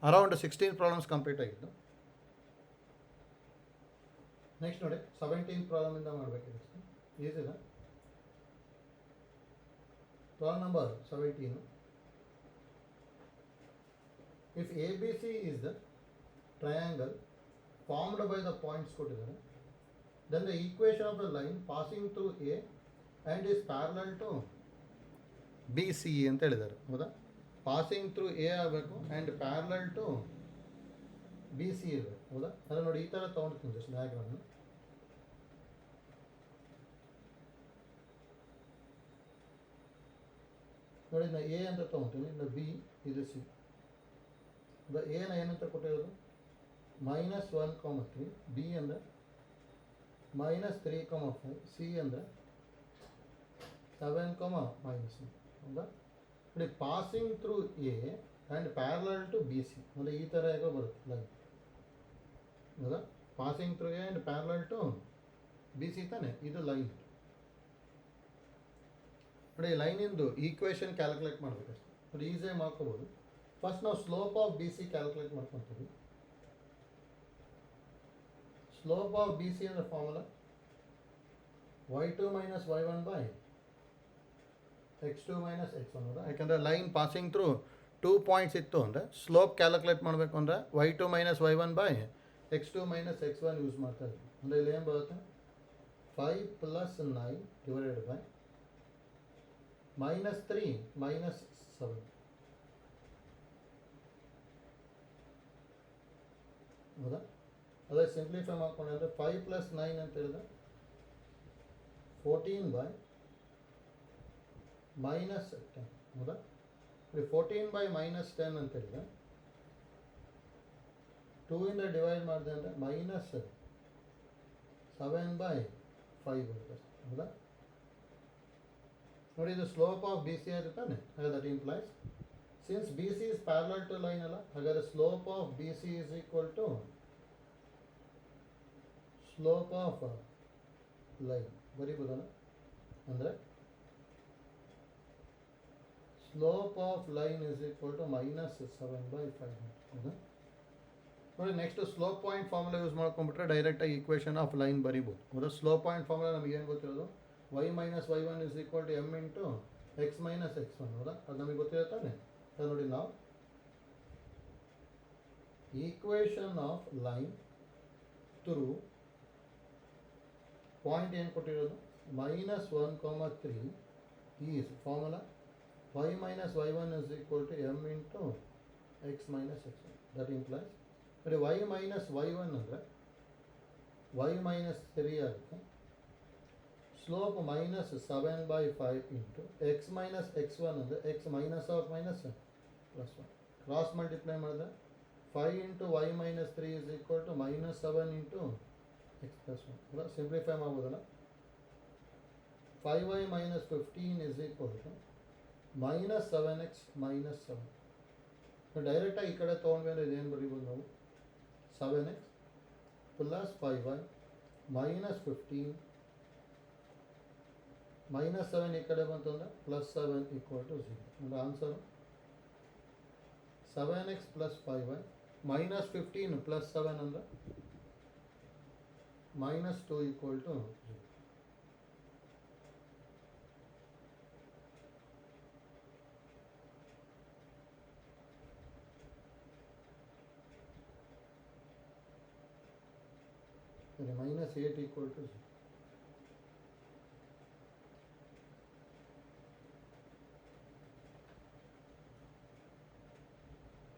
Around 16 problems complete ಆಗಿತ್ತು. Next ನೋಡಿ 17 ಪ್ರಾಬ್ಲಮಿಂದ ಮಾಡಬೇಕಿದೆ. ಈಸಿದ problem number 17. If ABC is the triangle formed by the points ಕೊಟ್ಟಿದ್ದಾರೆ, then the equation of the line passing through A and is parallel to BC ಅಂತ ಹೇಳಿದ್ದಾರೆ. ಹೌದಾ? Passing through A ಆಗಬೇಕು and parallel to B C ಇರಬೇಕು. ಹೌದಾ? ಅದನ್ನು ನೋಡಿ ಈ ಥರ ತೊಗೊಂಡಿರ್ತೀನಿ ಜಸ್ಟ್ ಡಯಾಗ್ರಾಮ್ನ. ನೋಡಿ ನಾ ಎ ಅಂತ ತೊಗೊತೀನಿ, ಇನ್ನು ಬಿ, ಇದು ಸಿ. ಎನ ಏನಂತ ಕೊಟ್ಟಿರೋದು -1,3, ಬಿ ಅಂದರೆ -3,5, ಸಿ ಅಂದರೆ 7,-1. ಹೌದಾ? ನೋಡಿ passing through A and parallel to B C ಅಂದರೆ ಈ ಥರ ಹೇಗೋ ಬರುತ್ತೆ ಲೈನ್. ಹೌದಾ? Passing through A and parallel to B C ತಾನೆ ಇದು ಲೈನ್. ನೋಡಿ ಲೈನಿಂದು ಈಕ್ವೇಷನ್ ಕ್ಯಾಲ್ಕುಲೇಟ್ ಮಾಡಬೇಕು. ನೋಡಿ ಈಸಿಯಾಗಿ ಮಾಡ್ಕೋಬೋದು. ಫಸ್ಟ್ ನಾವು slope of B C calculate ಮಾಡ್ಕೊತೀವಿ. ಸ್ಲೋಪ್ ಆಫ್ ಬಿ ಸಿ ಅಂದರೆ formula y2 - y1 by x2 - x1. ಹೌದಾ? ಯಾಕೆಂದರೆ ಲೈನ್ ಪಾಸಿಂಗ್ ಥ್ರೂ 2 ಪಾಯಿಂಟ್ಸ್ ಇತ್ತು ಅಂದರೆ ಸ್ಲೋಪ್ ಕ್ಯಾಲ್ಕುಲೇಟ್ ಮಾಡಬೇಕು ಅಂದರೆ y2 - y1 by x2 - x1 use ಮಾಡ್ತಾ ಇದ್ವಿ. ಅಂದರೆ ಇಲ್ಲಿ ಏನು ಬರುತ್ತೆ 5 + 9 ಡಿವೈಡೆಡ್ ಬೈ -3 - 7. ಹೌದಾ? ಅದೇ ಸಿಂಪ್ಲಿಫೈ ಮಾಡ್ಕೊಂಡ್ರೆ 5 + 9 ಅಂತ ಹೇಳಿದ್ರೆ 14 by -10. ಹೌದಾ? 14 by -10 ಅಂತ ಹೇಳಿದ್ರೆ 2 ಇಂದ ಡಿವೈಡ್ ಮಾಡಿದೆ ಅಂದರೆ -7 by 5 ಬರುತ್ತೆ. ಹೌದಾ? ನೋಡಿ ಇದು ಸ್ಲೋಪ್ ಆಫ್ ಬಿ ಸಿ ಆಗುತ್ತಾನೆ. ಹಾಗಾದ್ರೆ that implies since B C is parallel to line ಅಲ್ಲ, ಹಾಗಾದ್ರೆ slope of B C is equal to slope of line. ಬರೀಬೋದಲ್ಲ? ಅಂದರೆ slope of line is equal to -7 by 5. ಹೌದಾ? ನೋಡಿ next slope point formula use ಮಾಡ್ಕೊಂಡ್ಬಿಟ್ರೆ ಡೈರೆಕ್ಟಾಗಿ equation of line ಬರೀಬೋದು. ಹೌದಾ? Slope point formula ನಮಗೆ ಏನು ಗೊತ್ತಿರೋದು y - y1 is equal to m into x - x1. ಹೌದಾ? ಅದು ನಮಗೆ ಗೊತ್ತಿರುತ್ತಾನೆ. ಅದು ನೋಡಿ ನಾವು equation of line through point ಏನು ಕೊಟ್ಟಿರೋದು -1,3 is formula y - y1 is equal to m into x - x1. That implies ನೋಡಿ y - y1 ಅಂದರೆ y - 3 ಆಗುತ್ತೆ. Slope -7 by 5 into x - x1 ಅಂದರೆ x -1 ಕ್ರಾಸ್ ಮಲ್ಟಿಪ್ಲೈ ಮಾಡಿದ್ರೆ 5 into y - 3 is equal to -7 into x + 1. Simplify ಮಾಡ್ಬೋದಲ್ಲ? 5y - 15 is equal to -7x - 7. ಡೈರೆಕ್ಟಾಗಿ ಈ ಕಡೆ ತೊಗೊಂಡ್ವಿ ಅಂದರೆ ಇದೇನು ಬರೀಬೋದು ನಾವು 7x + 5y -15 -7 ಈ ಕಡೆ ಬಂತು ಅಂದರೆ +7 ಈಕ್ವಲ್ ಟು 0. ಅಂದರೆ ಆನ್ಸರು 7x + 5y -15 + 7 ಅಂದರೆ -2 ಈಕ್ವಲ್ ಟು 0. -8 equal to 0.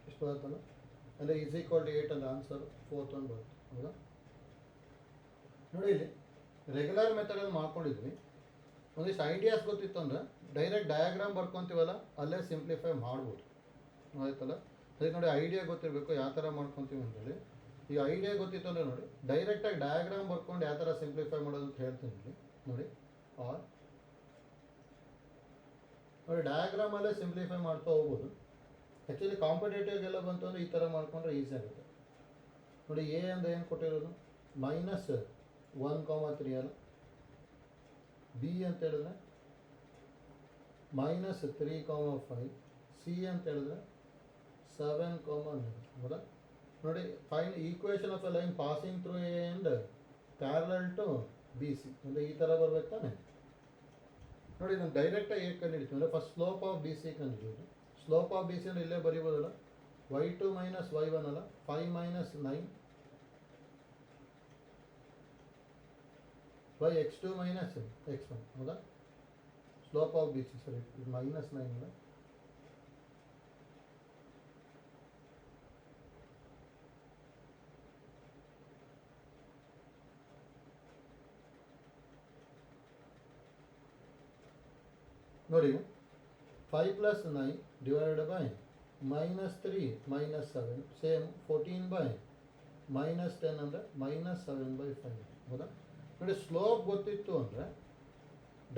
ಎಷ್ಟು ಬರುತ್ತಲ್ಲ? ಅಂದರೆ ಈಸ್ ಈಕ್ವಲ್ ಟು 8 ಅಂದರೆ ಆನ್ಸರ್ 4th ಒಂದು ಬರುತ್ತೆ. ಹೌದಾ? ನೋಡಿ ಇಲ್ಲಿ ರೆಗ್ಯುಲರ್ ಮೆಥಡಲ್ಲಿ ಮಾಡ್ಕೊಂಡಿದ್ವಿ. ಒಂದಿಷ್ಟು ಐಡಿಯಾಸ್ ಗೊತ್ತಿತ್ತು ಅಂದರೆ ಡೈರೆಕ್ಟ್ ಡಯಾಗ್ರಾಮ್ ಬರ್ಕೊತೀವಲ್ಲ ಅಲ್ಲೇ ಸಿಂಪ್ಲಿಫೈ ಮಾಡ್ಬೋದು. ಆಯ್ತಲ್ಲ? ಅದಕ್ಕೆ ನೋಡಿ ಐಡಿಯಾ ಗೊತ್ತಿರಬೇಕು ಯಾವ ಥರ ಮಾಡ್ಕೊತೀವಿ ಅಂತೇಳಿ. ಈಗ ಐಡಿಯಾ ಗೊತ್ತಿತ್ತು ಅಂದರೆ ನೋಡಿ ಡೈರೆಕ್ಟಾಗಿ ಡಯಾಗ್ರಾಮ್ ಬರ್ಕೊಂಡು ಯಾವ ಥರ ಸಿಂಪ್ಲಿಫೈ ಮಾಡೋದು ಅಂತ ಹೇಳ್ತೀನಿ ಇಲ್ಲಿ ನೋಡಿ. ನೋಡಿ ಡಯಾಗ್ರಾಮಲ್ಲೇ ಸಿಂಪ್ಲಿಫೈ ಮಾಡ್ತಾ ಹೋಗ್ಬೋದು. ಆ್ಯಕ್ಚುಲಿ ಕಾಂಪಿಟೇಟಿವ್ಗೆಲ್ಲ ಬಂತು ಅಂದರೆ ಈ ಥರ ಮಾಡ್ಕೊಂಡ್ರೆ ಈಸಿ ಆಗುತ್ತೆ. ನೋಡಿ ಎ ಅಂದರೆ ಏನು ಕೊಟ್ಟಿರೋದು -1,3 ಅಲ್ಲ. ಬಿ ಅಂತ ಹೇಳಿದ್ರೆ -3,5. ಸಿ ಅಂತ ಹೇಳಿದ್ರೆ 7, ಹೌದಾ? ನೋಡಿ, find equation of a line passing through A and parallel to B C ಅಂದರೆ ಈ ಥರ ಬರ್ಬೇಕು ತಾನೆ. ನೋಡಿ, ನಾನು ಡೈರೆಕ್ಟಾಗಿ ಹೇಗೆ ಕಂಡುಹಿಡಿತೀವಿ ಅಂದರೆ first slope of B C ಕಂಡುಹಿಡಿಯೋದು. ಸ್ಲೋಪ್ ಆಫ್ ಬಿ ಸಿ ಅಂದರೆ ಇಲ್ಲೇ ಬರೀಬೋದಲ್ಲ, y2 ಮೈನಸ್ y1 ಅಲ್ಲ, 5 minus 9 by x2 minus x1, ಹೌದಾ? ಸ್ಲೋಪ್ ಆಫ್ ಬಿ ಸಿ, ಸರಿ, ಇದು ಮೈನಸ್ 9 ಅಲ್ಲ. ನೋಡಿ, 5 plus 9 divided by minus 3 minus 7 same 14 by minus 10 ಅಂದರೆ ಮೈನಸ್ 7 ಬೈ 5, ಹೌದಾ? ನೋಡಿ, ಸ್ಲೋಪ್ ಗೊತ್ತಿತ್ತು ಅಂದರೆ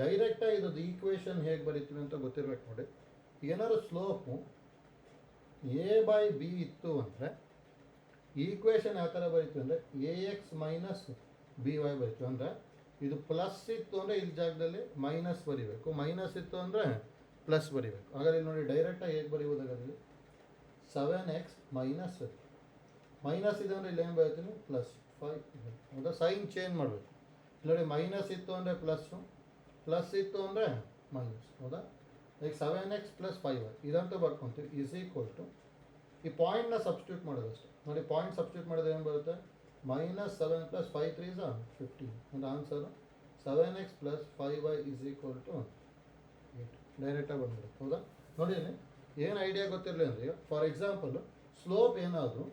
ಡೈರೆಕ್ಟಾಗಿ ಇರೋದು ಈಕ್ವೇಷನ್ ಹೇಗೆ ಬರೀತೀವಿ ಅಂತ ಗೊತ್ತಿರಬೇಕು. ನೋಡಿ, ಏನಾದ್ರು ಸ್ಲೋಪು ಎ ಬೈ ಬಿ ಇತ್ತು ಅಂದರೆ ಈಕ್ವೇಷನ್ ಯಾವ ಥರ ಬರೀತೀವಿ ಅಂದರೆ A X minus B Y ಬರೀತೀವಿ. ಅಂದರೆ ಇದು ಪ್ಲಸ್ ಇತ್ತು ಅಂದರೆ ಇಲ್ಲಿ ಜಾಗದಲ್ಲಿ ಮೈನಸ್ ಬರೀಬೇಕು, ಮೈನಸ್ ಇತ್ತು ಅಂದರೆ ಪ್ಲಸ್ ಬರೀಬೇಕು. ಹಾಗಾದ್ರೆ ನೋಡಿ, ಡೈರೆಕ್ಟಾಗಿ ಹೇಗೆ ಬರೀಬೋದಾಗಲಿ 7x ಮೈನಸ್ ಮೈನಸ್ ಇದೆ ಅಂದರೆ ಇಲ್ಲಿ ಏನು ಬರೀತೀನಿ ಪ್ಲಸ್ 5, ಹೌದಾ? ಸೈನ್ ಚೇಂಜ್ ಮಾಡಬೇಕು. ನೋಡಿ, ಮೈನಸ್ ಇತ್ತು ಅಂದರೆ ಪ್ಲಸ್ಸು, ಪ್ಲಸ್ ಇತ್ತು ಅಂದರೆ ಮೈನಸ್, ಹೌದಾ? ಈಗ 7x ಪ್ಲಸ್ 5y ಇದಂತೂ ಬರ್ಕೊತೀವಿ ಈಸ್ ಈಕ್ವಲ್ ಟು ಈ ಪಾಯಿಂಟ್ನ ಸಬ್ಸ್ಟಿಟ್ಯೂಟ್ ಮಾಡೋದು ಅಷ್ಟೇ. ನೋಡಿ, ಪಾಯಿಂಟ್ ಸಬ್ಸ್ಟಿಟ್ಯೂಟ್ ಮಾಡಿದ್ರೆ ಏನು ಬರುತ್ತೆ, ಮೈನಸ್ 7 ಪ್ಲಸ್ 5 3 15 ಅಂದರೆ answer 7x plus 5y is equal to 8. ಡೈರೆಕ್ಟಾಗಿ ಬಂದ್ಬಿಡುತ್ತೆ, ಹೌದಾ? ನೋಡಿ, ಏನು ಐಡಿಯಾ ಗೊತ್ತಿರಲಿ ಅಂದರೆ ಈಗ ಫಾರ್ ಎಕ್ಸಾಂಪಲು ಸ್ಲೋಪ್ ಏನಾದರೂ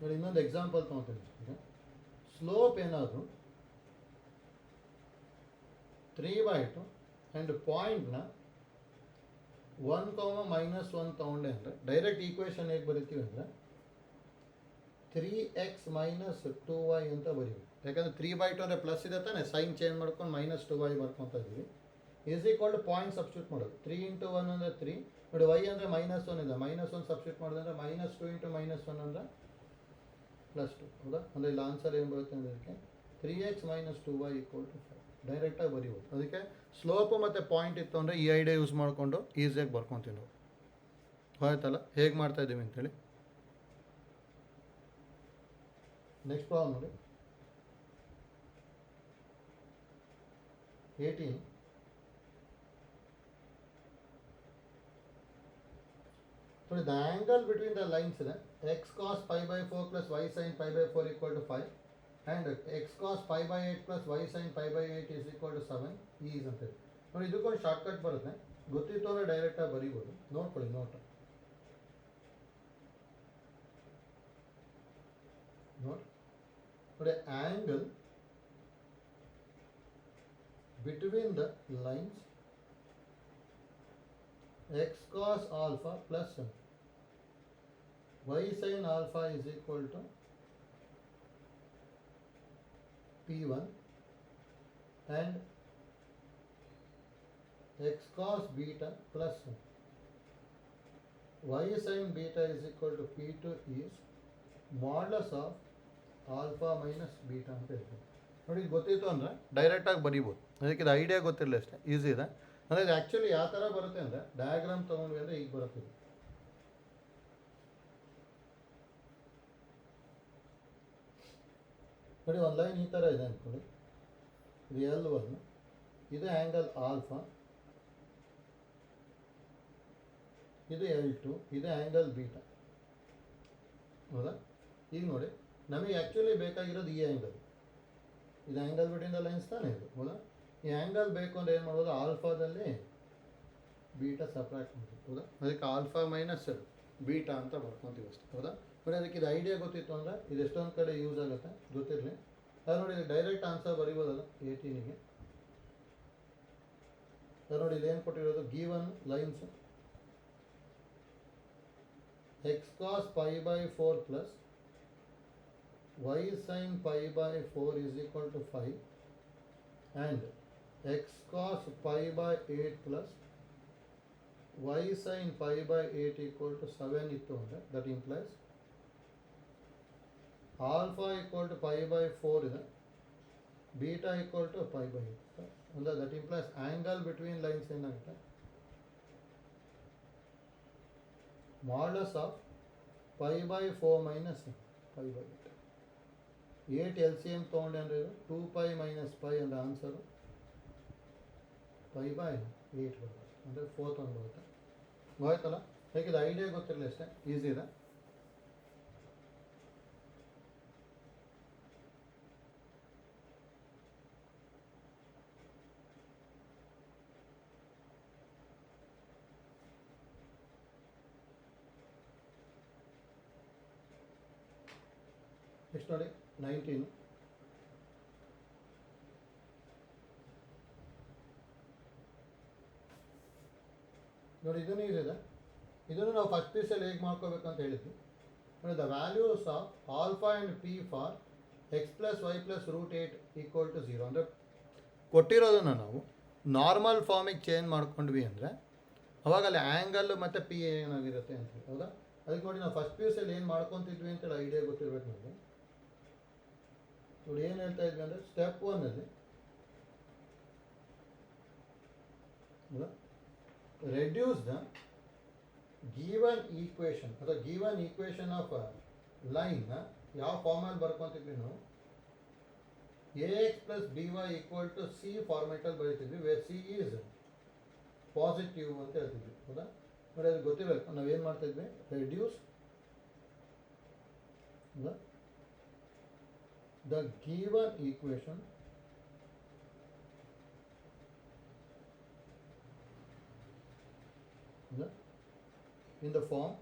ನೋಡಿ, ಇನ್ನೊಂದು ಎಕ್ಸಾಂಪಲ್ ತೊಗೊತೀನಿ. ಈಗ ಸ್ಲೋಪ್ ಏನಾದರೂ 3/2 ಆ್ಯಂಡ್ ಪಾಯಿಂಟ್ನ 1, -1 ತೊಗೊಂಡೆ ಅಂದರೆ ಡೈರೆಕ್ಟ್ ಈಕ್ವೇಷನ್ ಹೇಗೆ ಬರಿತೀವಿ ಅಂದರೆ 3x ಮೈನಸ್ 2y ಅಂತ ಬರೀಬೇಕು. ಯಾಕಂದರೆ 3/2 ಅಂದರೆ ಪ್ಲಸ್ ಇದೆ ತಾನೆ, ಸೈನ್ ಚೇಂಜ್ ಮಾಡ್ಕೊಂಡು ಮೈನಸ್ 2y ಬರ್ಕೊತಾ ಇದ್ದೀವಿ. Is equal to point substitute ಮಾಡೋದು. 3 × 1 ಅಂದರೆ 3. ನೋಡಿ, y ಅಂದರೆ -1 ಇದೆ, -1 ಸಬ್ಸ್ಟಿಟ್ಯೂಟ್ ಮಾಡಿದ್ರೆ ಅಂದರೆ -2 × -1 ಅಂದರೆ +2, ಹೌದಾ? ಅಂದರೆ ಇಲ್ಲಿ ಆನ್ಸರ್ ಏನು ಬರುತ್ತೆ ಅಂದರೆ ಇದಕ್ಕೆ 3x minus 2y equal to 5. ಡೈರೆಕ್ಟಾಗಿ ಬರೀಬೋದು. ಅದಕ್ಕೆ ಸ್ಲೋಪು ಮತ್ತು ಪಾಯಿಂಟ್ ಇತ್ತು ಅಂದರೆ ಈ ಐಡಿಯಾ ಯೂಸ್ ಮಾಡಿಕೊಂಡು ಈಸಿಯಾಗಿ ಬರ್ಕೊತೀವಿ ನಾವು. ಆಯ್ತಲ್ಲ, ಹೇಗೆ ಮಾಡ್ತಾ ಇದ್ದೀವಿ ಅಂತೇಳಿ. ನೆಕ್ಸ್ಟ್ ಪ್ರಾಬ್ಲಮ್ ನೋಡಿ, 18. ನೋಡಿ, the angle between the lines ಇದೆ x cos π/4 plus y sin π/4 equal to 5 and x cos π/8 plus y sin π/8 is equal to 7 is ಅಂತ. ನೋಡಿ, ಇದಕ್ಕೊಂದು ಶಾರ್ಟ್ಕಟ್ ಬರುತ್ತೆ, ಗೊತ್ತಿತ್ತು ಅಂದರೆ ಡೈರೆಕ್ಟಾಗಿ ಬರೀಬೋದು. ನೋಡ್ಕೊಳ್ಳಿ, ನೋಡಿ, angle between the lines x cos alpha plus y sin alpha is equal to P1 and x cos beta plus y sin beta is equal to P2 is modulus of alpha minus beta ಅಂತ ಹೇಳ್ತೀವಿ. ನೋಡಿ, ಗೊತ್ತಿತ್ತು ಅಂದರೆ ಡೈರೆಕ್ಟಾಗಿ ಬರೀಬೋದು. ಅದಕ್ಕೆ ಇದು idea ಗೊತ್ತಿರಲಿ ಅಷ್ಟೇ, ಈಸಿ ಇದೆ. ಅಂದರೆ ಇದು ಆ್ಯಕ್ಚುಲಿ ಯಾವ ಥರ ಬರುತ್ತೆ ಅಂದರೆ ಡಯಾಗ್ರಾಮ್ ತೊಗೊಂಡ್ವಿ ಅಂದರೆ ಈಗ ಬರುತ್ತೆ. ನೋಡಿ, ಒಂದು ಲೈನ್ ಈ ಥರ ಇದೆ ಅಂದ್ಕೊಳ್ಳಿ, ಇದು L1, ಇದು ಆ್ಯಂಗಲ್ ಆಲ್ಫಾ, ಇದು L2, ಇದು ಆ್ಯಂಗಲ್ ಬೀಟಾ, ಹೌದಾ? ಈಗ ನೋಡಿ, ನಮಗೆ ಆ್ಯಕ್ಚುಲಿ ಬೇಕಾಗಿರೋದು ಈ ಆ್ಯಂಗಲ್, ಇದು ಆ್ಯಂಗಲ್ ಬಿಟ್ವೀನ್ ದ ಲೈನ್ಸ್ ತಾನೇ ಇದು, ಹೌದಾ? ಈ ಆ್ಯಂಗಲ್ ಬೇಕು ಅಂದರೆ ಏನು ಮಾಡ್ಬೋದು, ಆಲ್ಫಾದಲ್ಲಿ ಬೀಟಾ ಸಪ್ರೇಟ್ ಮಾಡ್ಬೋದು, ಹೌದಾ? ಅದಕ್ಕೆ ಆಲ್ಫಾ ಮೈನಸ್ ಬೀಟಾ ಅಂತ ಬರ್ಕೊತೀವಿ ಅಷ್ಟೇ, ಹೌದಾ? ನೋಡಿ, ಅದಕ್ಕೆ ಇದು ಐಡಿಯಾ ಗೊತ್ತಿತ್ತು ಅಂದರೆ ಇದು ಎಷ್ಟೊಂದು ಕಡೆ ಯೂಸ್ ಆಗುತ್ತೆ, ಗೊತ್ತಿರಲಿ. ಅದು ನೋಡಿ, ಇದು ಡೈರೆಕ್ಟ್ ಆನ್ಸರ್ ಬರೀಬೋದಲ್ಲ 18ಗೆ. ಅದು ನೋಡಿ, ಇಲ್ಲಿ ಏನು ಕೊಟ್ಟಿರೋದು, given lines x cos π/4 plus y sin π/4 is equal to 5 and x cos π/8 plus y sin π/8 equal to 7 ಇತ್ತು ಅಂದರೆ that implies alpha equal to π/4 ಇದೆ, ಬೀಟಾ ಈಕ್ವಲ್ ಟು π/8. ಅಂದರೆ that implies angle between lines ಏನಾಗುತ್ತೆ modulus of pi by 4 minus pi by 8 L C M ತೊಗೊಂಡೆ ಅಂದರೆ ಇದು 2π minus pi ಅಂದರೆ answer pi by 8 ಬರುತ್ತೆ, ಅಂದರೆ 4th ಒಂದು ಬರುತ್ತೆ. ಗೊತ್ತಾಯ್ತಲ್ಲ? ಹೇಗಿದೆ ಐಡಿಯಾ ಗೊತ್ತಿರಲಿ ಅಷ್ಟೇ, ಈಸಿ ಇದೆ. ನೆಕ್ಸ್ಟ್ ನೋಡಿ 19. ನೋಡಿ ಇದನ್ನು ಇದೆ, ಇದನ್ನು ನಾವು ಫಸ್ಟ್ ಪೀಸಲ್ಲಿ ಹೇಗೆ ಮಾಡ್ಕೋಬೇಕು ಅಂತ ಹೇಳಿದ್ವಿ ನೋಡಿ. The values of alpha and P for X plus Y plus root 8 equal to 0 ಅಂದರೆ ಕೊಟ್ಟಿರೋದನ್ನು ನಾವು ನಾರ್ಮಲ್ ಫಾರ್ಮಿಗೆ ಚೇಂಜ್ ಮಾಡ್ಕೊಂಡ್ವಿ ಅಂದರೆ ಅವಾಗ ಅಲ್ಲಿ ಆ್ಯಂಗಲ್ ಮತ್ತು ಪಿ ಏನಾಗಿರುತ್ತೆ ಅಂತೇಳಿ. ಹೌದಾ? ಅದಕ್ಕೆ ನೋಡಿ ನಾವು ಫಸ್ಟ್ ಪೀಸಲ್ಲಿ ಏನು ಮಾಡ್ಕೊತಿದ್ವಿ ಅಂತೇಳಿ ಐಡಿಯಾ ಗೊತ್ತಿರಬೇಕು ನಮಗೆ. ನೋಡಿ ಏನು ಹೇಳ್ತಾ ಇದ್ವಿ ಅಂದರೆ ಸ್ಟೆಪ್ 1ಅಲ್ಲಿ ರೆಡ್ಯೂಸ್ ದ ಗಿವನ್ ಈಕ್ವೇಷನ್ ಅಥವಾ ಗಿವನ್ ಈಕ್ವೇಷನ್ ಆಫ್ ಲೈನ್ ಯಾವ ಫಾರ್ಮಲ್ಲಿ ಬರ್ಕೊತಿದ್ವಿ ನಾವು A X plus B Y equal to C ಫಾರ್ಮೆಟಲ್ಲಿ ಬರೀತಿದ್ವಿ, ವೇರ್ ಸಿ ಈಸ್ ಪಾಸಿಟಿವ್ ಅಂತ ಹೇಳ್ತಿದ್ವಿ. ಹೌದಾ? ನೋಡಿ ಅದು ಗೊತ್ತಿರಬೇಕು. ನಾವೇನು ಮಾಡ್ತಾಯಿದ್ವಿ, reduce the given equation in the form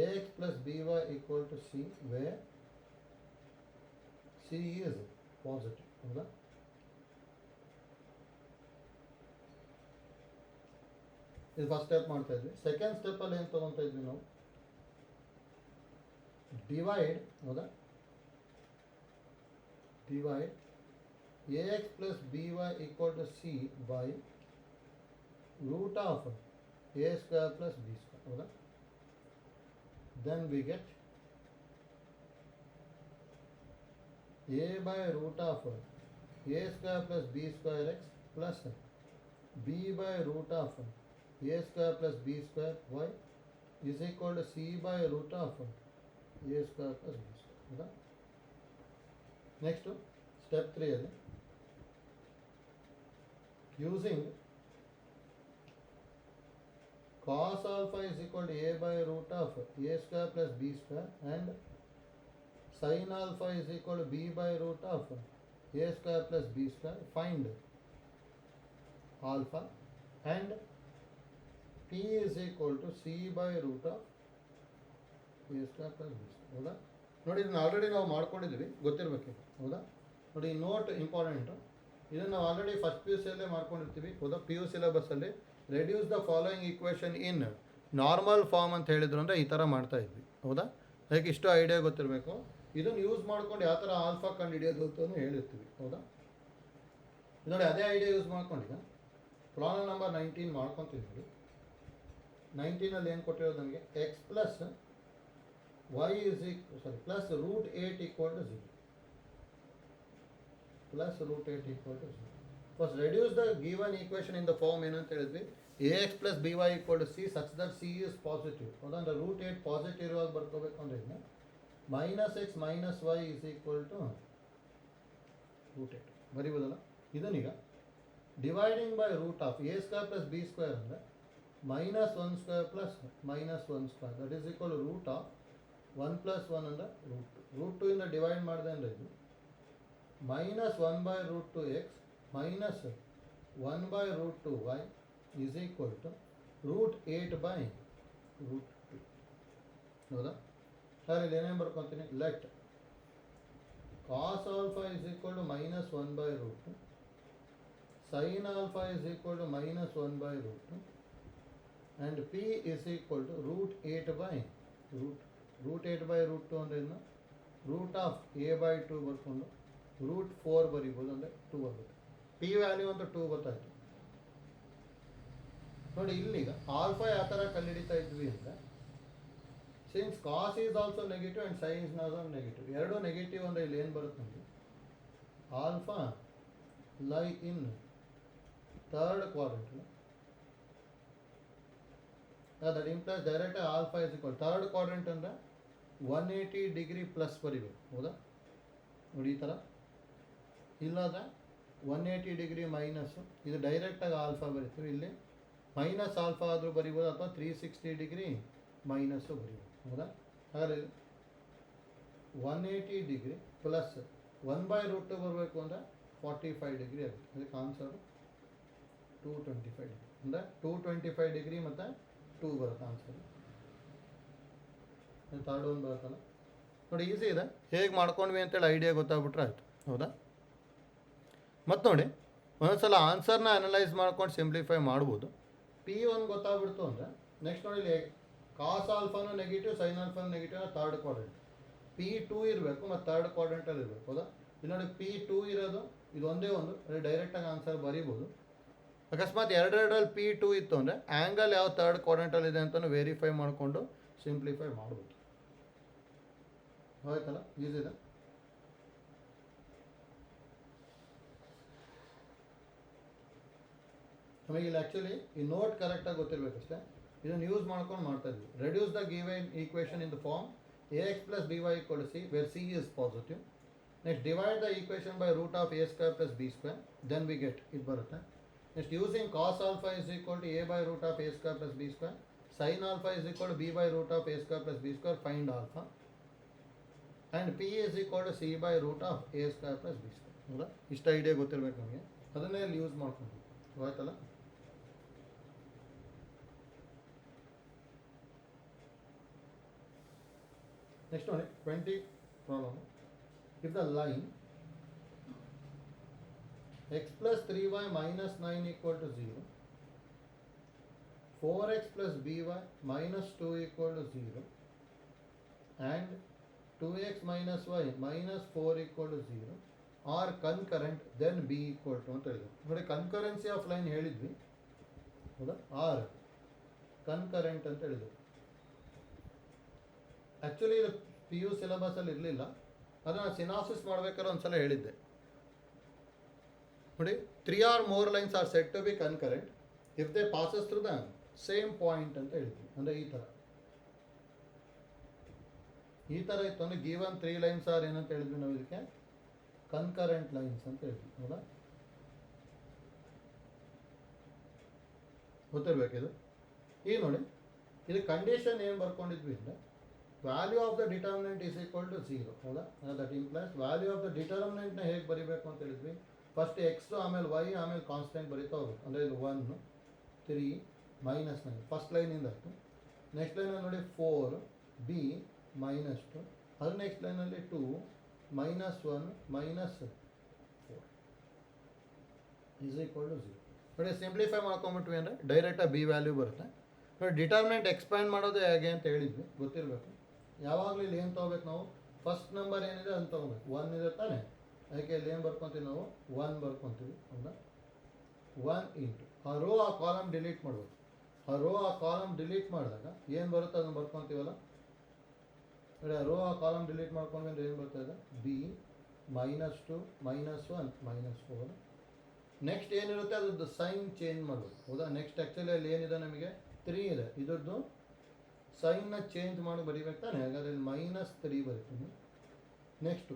ax plus by equal to c where c is positive. ಹೌದಾ? ಇದು ಫಸ್ಟ್ ಸ್ಟೆಪ್ ಮಾಡ್ತಾ ಇದ್ವಿ. ಸೆಕೆಂಡ್ ಸ್ಟೆಪ್ಪಲ್ಲಿ ಏನು ತೊಗೊತಾ ಇದ್ವಿ ನಾವು, ಡಿವೈಡ್. ಹೌದಾ? Divide ax plus by equal to c by root of a square plus b square. ಹೌದಾ? Then we get a by root of a square plus b square x plus b by root of a square plus b square y is equal to c by root of a square plus b square. ಹೌದಾ? Next step 3ಅಲ್ಲಿ using cos alpha is equal to a by root of a square plus b square and sin alpha is equal to b by root of a square plus b square. Find alpha and p is equal to c by root of a square plus b square. ಹೌದಾ? ನೋಡಿ ಇದನ್ನು already ನಾವು ಮಾಡ್ಕೊಂಡಿದ್ವಿ, ಗೊತ್ತಿರಬೇಕು. ಹೌದಾ? ನೋಡಿ ಈ note important. ಇದನ್ನು ನಾವು ಆಲ್ರೆಡಿ ಫಸ್ಟ್ ಪಿ ಯು ಸಿಯಲ್ಲೇ ಮಾಡ್ಕೊಂಡಿರ್ತೀವಿ. ಹೌದಾ? ಪಿ ಯು ಸಿಲೆಬಸ್ಸಲ್ಲಿ reduce the following equation in normal form ಅಂತ ಹೇಳಿದ್ರು ಅಂದರೆ ಈ ಥರ ಮಾಡ್ತಾ ಇದ್ವಿ. ಹೌದಾ? ಅದಕ್ಕೆ ಇಷ್ಟು ಐಡಿಯಾ ಗೊತ್ತಿರಬೇಕು. ಇದನ್ನು ಯೂಸ್ ಮಾಡ್ಕೊಂಡು ಯಾವ ಥರ ಆಲ್ಫಾ ಕಂಡು ಹಿಡಿಯೋದು ಅಂತ ಹೇಳಿರ್ತೀವಿ. ಹೌದಾ? ನೋಡಿ ಅದೇ ಐಡಿಯಾ ಯೂಸ್ ಮಾಡ್ಕೊಂಡಿದ್ದ ಪ್ರಾಬ್ಲಮ್ ನಂಬರ್ 19 ಮಾಡ್ಕೊತಿದ್ವಿ. 19ಅಲ್ಲಿ ಏನು ಕೊಟ್ಟಿರೋದು ನಮಗೆ, X plus Y is plus root 8 equal to 0. plus root 8 equal to 0. First reduce the given equation in the form ಏನು ಅಂತ ಹೇಳಿದ್ವಿ, ax plus by equal to c such that c is positive. ಹೌದಾ? Root 8 positive ಇರುವಾಗ ಬರ್ಕೋಬೇಕು ಅಂದರೆ ಇದನ್ನ minus X minus Y is equal to root 8 ಬರೀಬೋದಲ್ಲ. ಇದನ್ನೀಗ dividing by root of A square plus B square ಅಂದರೆ minus 1 square plus minus 1 square that is equal root of 1 plus 1 ಅಂದರೆ root 2 ಇಂದ divide ಮಾಡಿದೆ ಅಂದರೆ ಇದು minus 1 by root 2x minus 1 by root 2y is equal to root 8 by root 2. ಹೌದಾ? Sir ಇಲ್ಲಿ ಏನೇನು ಬರ್ಕೊತೀನಿ, let cos alpha is equal to minus 1 by root 2, sin alpha is equal to minus 1 by root 2 and p is equal to root 8 by root 8 by root 2 ಅಂದರೆ ಇದನ್ನ root of a by 2 ಬರ್ಕೊಂಡು root 4 ಬರೀಬೋದು, ಅಂದರೆ 2 ಆಗುತ್ತೆ. P value ಅಂತ 2 ಗೊತ್ತಾಯಿತು. ನೋಡಿ ಇಲ್ಲಿಗ alpha ಯಾವ ಥರ ಕಂಡುಹಿಡಿತಾ ಇದ್ವಿ ಅಂದರೆ since cos is also negative and sine is also negative, ಎರಡೂ ನೆಗೆಟಿವ್ ಅಂದರೆ ಇಲ್ಲಿ ಏನು ಬರುತ್ತೆ ನಮಗೆ, alpha lie in third quadrant. That implies direct alpha is equal third quadrant ಅಂದರೆ 180 ಡಿಗ್ರಿ ಪ್ಲಸ್ ಬರಿಬೇಕು, ಹೌದಾ ನೋಡಿ ಈ ಥರ. ಇಲ್ಲದ 180 ಡಿಗ್ರಿ ಮೈನಸ್ಸು, ಇದು ಡೈರೆಕ್ಟಾಗಿ ಆಲ್ಫಾ ಬರೀತೀವಿ, ಇಲ್ಲಿ ಮೈನಸ್ ಆಲ್ಫಾ ಆದರೂ ಬರಿಬೋದು ಅಥವಾ 360 ಡಿಗ್ರಿ ಮೈನಸ್ಸು ಬರಿಬೋದು, ಹೌದಾ. ಹಾಗಾದರೆ 180 ಡಿಗ್ರಿ ಪ್ಲಸ್ 1/√2 ಬರಬೇಕು ಅಂದರೆ 45 ಡಿಗ್ರಿ ಆಗುತ್ತೆ. ಅದಕ್ಕೆ ಆನ್ಸರ್ 225 ಡಿಗ್ರಿ, ಅಂದರೆ 225 ಡಿಗ್ರಿ ಮತ್ತು 2 ಬರುತ್ತೆ ಆನ್ಸರ್. ಥರ್ಡ್ ಒಂದು ಬರುತ್ತಲ್ಲ ನೋಡಿ, ಈಸಿ ಇದೆ. ಹೇಗೆ ಮಾಡ್ಕೊಂಡ್ವಿ ಅಂತೇಳಿ ಐಡಿಯಾ ಗೊತ್ತಾಗ್ಬಿಟ್ರೆ ಆಯಿತು, ಹೌದಾ. ಮತ್ತು ನೋಡಿ ಒಂದೊಂದ್ಸಲ ಆನ್ಸರ್ನ ಅನಲೈಸ್ ಮಾಡ್ಕೊಂಡು ಸಿಂಪ್ಲಿಫೈ ಮಾಡ್ಬೋದು. P1 ಗೊತ್ತಾಗ್ಬಿಡ್ತು ಅಂದರೆ ನೆಕ್ಸ್ಟ್ ನೋಡಿ, ಇಲ್ಲಿ ಕಾಸ್ ಆಲ್ಫಾನು ನೆಗೆಟಿವ್, ಸೈನ್ ಆಲ್ಫಾನು ನೆಗೆಟಿವ್, ಥರ್ಡ್ ಕ್ವಾಡ್ರೆಂಟ್. P2 ಇರಬೇಕು ಮತ್ತು ಥರ್ಡ್ ಕ್ವಾಡ್ರೆಂಟಲ್ಲಿ ಇರಬೇಕು, ಹೌದಾ. ಇಲ್ಲಿ ನೋಡಿ P2 ಇರೋದು ಇದು ಒಂದೇ ಒಂದು, ಅಲ್ಲಿ ಡೈರೆಕ್ಟಾಗಿ ಆನ್ಸರ್ ಬರೀಬೋದು. ಅಕಸ್ಮಾತ್ ಎರಡೆರಡರಲ್ಲಿ P2 ಇತ್ತು ಅಂದರೆ ಆ್ಯಂಗಲ್ ಯಾವ ಥರ್ಡ್ ಕ್ವಾಡ್ರೆಂಟಲ್ಲಿ ಇದೆ ಅಂತಲೂ ವೆರಿಫೈ ಮಾಡಿಕೊಂಡು ಸಿಂಪ್ಲಿಫೈ ಮಾಡ್ಬೋದು. ಆಯ್ತಲ್ಲ, ಈಸಿ ಇದೆ. ನಮಗೆ ಇಲ್ಲಿ ಆ್ಯಕ್ಚುಲಿ ಈ ನೋಟ್ ಕರೆಕ್ಟಾಗಿ ಗೊತ್ತಿರಬೇಕಷ್ಟೇ, ಇದನ್ನು ಯೂಸ್ ಮಾಡ್ಕೊಂಡು ಮಾಡ್ತಾ ಇದ್ವಿ. Reduce the given equation in the form ax plus by equal to c, where c is positive. Next, divide the equation by root of a square plus b square, then we get it ಬರುತ್ತೆ. Next, using cos alpha is equal to a by root of a square plus b square, sin alpha is equal to b by root of a square plus b square, find alpha, and p is equal to c by root of a square plus b square, ಹೌದಾ. ಇಷ್ಟ idea ಗೊತ್ತಿರಬೇಕು ನಮಗೆ, ಅದನ್ನೇ ಇಲ್ಲಿ use ಮಾಡ್ಕೊಂಡು ಆಯ್ತಲ್ಲ. Next ನೋಡಿ 20 problem. If the line x plus 3y minus 9 equal to 0, 4x plus by minus 2 equal to 0, and 2x minus y minus 4 equal to 0 are concurrent, then b equal to ಅಂತ ಹೇಳಿದ್ವಿ. ನೋಡಿ concurrency of line ಹೇಳಿದ್ವಿ, ಹೌದಾ. R concurrent ಅಂತ ಹೇಳಿದ್ವಿ. Actually ಇದು PU ಸಿಲೆಬಸಲ್ಲಿ ಇರಲಿಲ್ಲ, ಅದನ್ನು ಸಿನಾಸಿಸ್ ಮಾಡ್ಬೇಕಾದ್ರೆ ಒಂದು ಸಲ ಹೇಳಿದ್ದೆ ನೋಡಿ. 3 or more lines are said to be concurrent if they passes through the same point ಅಂತ ಹೇಳಿದ್ವಿ. ಅಂದರೆ ಈ ಥರ ಇತ್ತು ಅಂದರೆ ಗಿವನ್ 3 lines ಆರ್ ಏನಂತ ಹೇಳಿದ್ವಿ ನಾವು, ಇದಕ್ಕೆ ಕನ್ಕರೆಂಟ್ ಲೈನ್ಸ್ ಅಂತ ಹೇಳಿದ್ವಿ, ಹೌದಾ. ಗೊತ್ತಿರಬೇಕಿದು. ಈಗ ನೋಡಿ ಇದು ಕಂಡೀಷನ್ ಏನು ಬರ್ಕೊಂಡಿದ್ವಿ ಅಂದರೆ value of the determinant is equal to 0, ಹೌದಾ. That implies value of the ಡಿಟರ್ಮಿನೆಂಟ್ನ ಹೇಗೆ ಬರೀಬೇಕು ಅಂತ ಹೇಳಿದ್ವಿ, ಫಸ್ಟ್ ಎಕ್ಸ್ ಆಮೇಲೆ ವೈ ಆಮೇಲೆ ಕಾನ್ಸ್ಟೆಂಟ್ ಬರೀತಾ ಹೋಗ್ಬೇಕು. ಅಂದರೆ ಇದು 1 3 ಮೈನಸ್ 9 ಫಸ್ಟ್ ಲೈನಿಂದ ಆಯಿತು. ನೆಕ್ಸ್ಟ್ ಲೈನಲ್ಲಿ ನೋಡಿ 4 b ಮೈನಸ್ 2, ಅದ್ರ ನೆಕ್ಸ್ಟ್ ಲೈನಲ್ಲಿ 2 minus 1 minus 4 is equal to 0. ನೋಡಿ ಸಿಂಪ್ಲಿಫೈ ಮಾಡ್ಕೊಂಬಿಟ್ವಿ ಅಂದರೆ ಡೈರೆಕ್ಟಾಗಿ ಬಿ ವ್ಯಾಲ್ಯೂ ಬರುತ್ತೆ. ನೋಡಿ ಡಿಟರ್ಮಿನೆಂಟ್ ಎಕ್ಸ್ಪ್ಯಾಂಡ್ ಮಾಡೋದು ಹೇಗೆ ಅಂತ ಹೇಳಿದ್ವಿ, ಗೊತ್ತಿರಬೇಕು. ಯಾವಾಗಲೂ ಇಲ್ಲಿ ಏನು ತೊಗೋಬೇಕು ನಾವು, ಫಸ್ಟ್ ನಂಬರ್ ಏನಿದೆ ಅಂತ ತೊಗೋಬೇಕು. 1 ಇದೆ ತಾನೆ, ಅದಕ್ಕೆ ಇಲ್ಲಿ ಏನು ಬರ್ಕೊತೀವಿ ನಾವು, 1 ಬರ್ಕೊತೀವಿ, ಹೌದಾ. 1 ಇಂಟು ಆ ರೋ ಆ ಕಾಲಮ್ ಡಿಲೀಟ್ ಮಾಡಬೇಕು. ಆ ರೋ ಆ ಕಾಲಮ್ ಡಿಲೀಟ್ ಮಾಡಿದಾಗ ಏನು ಬರುತ್ತೆ ಅದನ್ನು ಬರ್ಕೊತೀವಲ್ಲ. ನೋಡಿ ಆ ರೋ ಆ ಕಾಲಮ್ ಡಿಲೀಟ್ ಮಾಡ್ಕೊಂಡ್ರೆ ಏನು ಬರ್ತದೆ, B minus 2 minus 1 minus 4. Next ಏನಿರುತ್ತೆ ಅದ್ರದ್ದು ಸೈನ್ ಚೇಂಜ್ ಮಾಡಬೇಕು, ಹೌದಾ. ನೆಕ್ಸ್ಟ್ ಆ್ಯಕ್ಚುಲಿ ಅಲ್ಲಿ ಏನಿದೆ ನಮಗೆ 3 ಇದೆ, ಇದ್ರದ್ದು ಸೈನ್ನ ಚೇಂಜ್ ಮಾಡಿ ಬರೀಬೇಕು ತಾನೆ. ಹಾಗಾದ್ರೆ ಇಲ್ಲಿ -3 ಬರೀತೀನಿ. ನೆಕ್ಸ್ಟು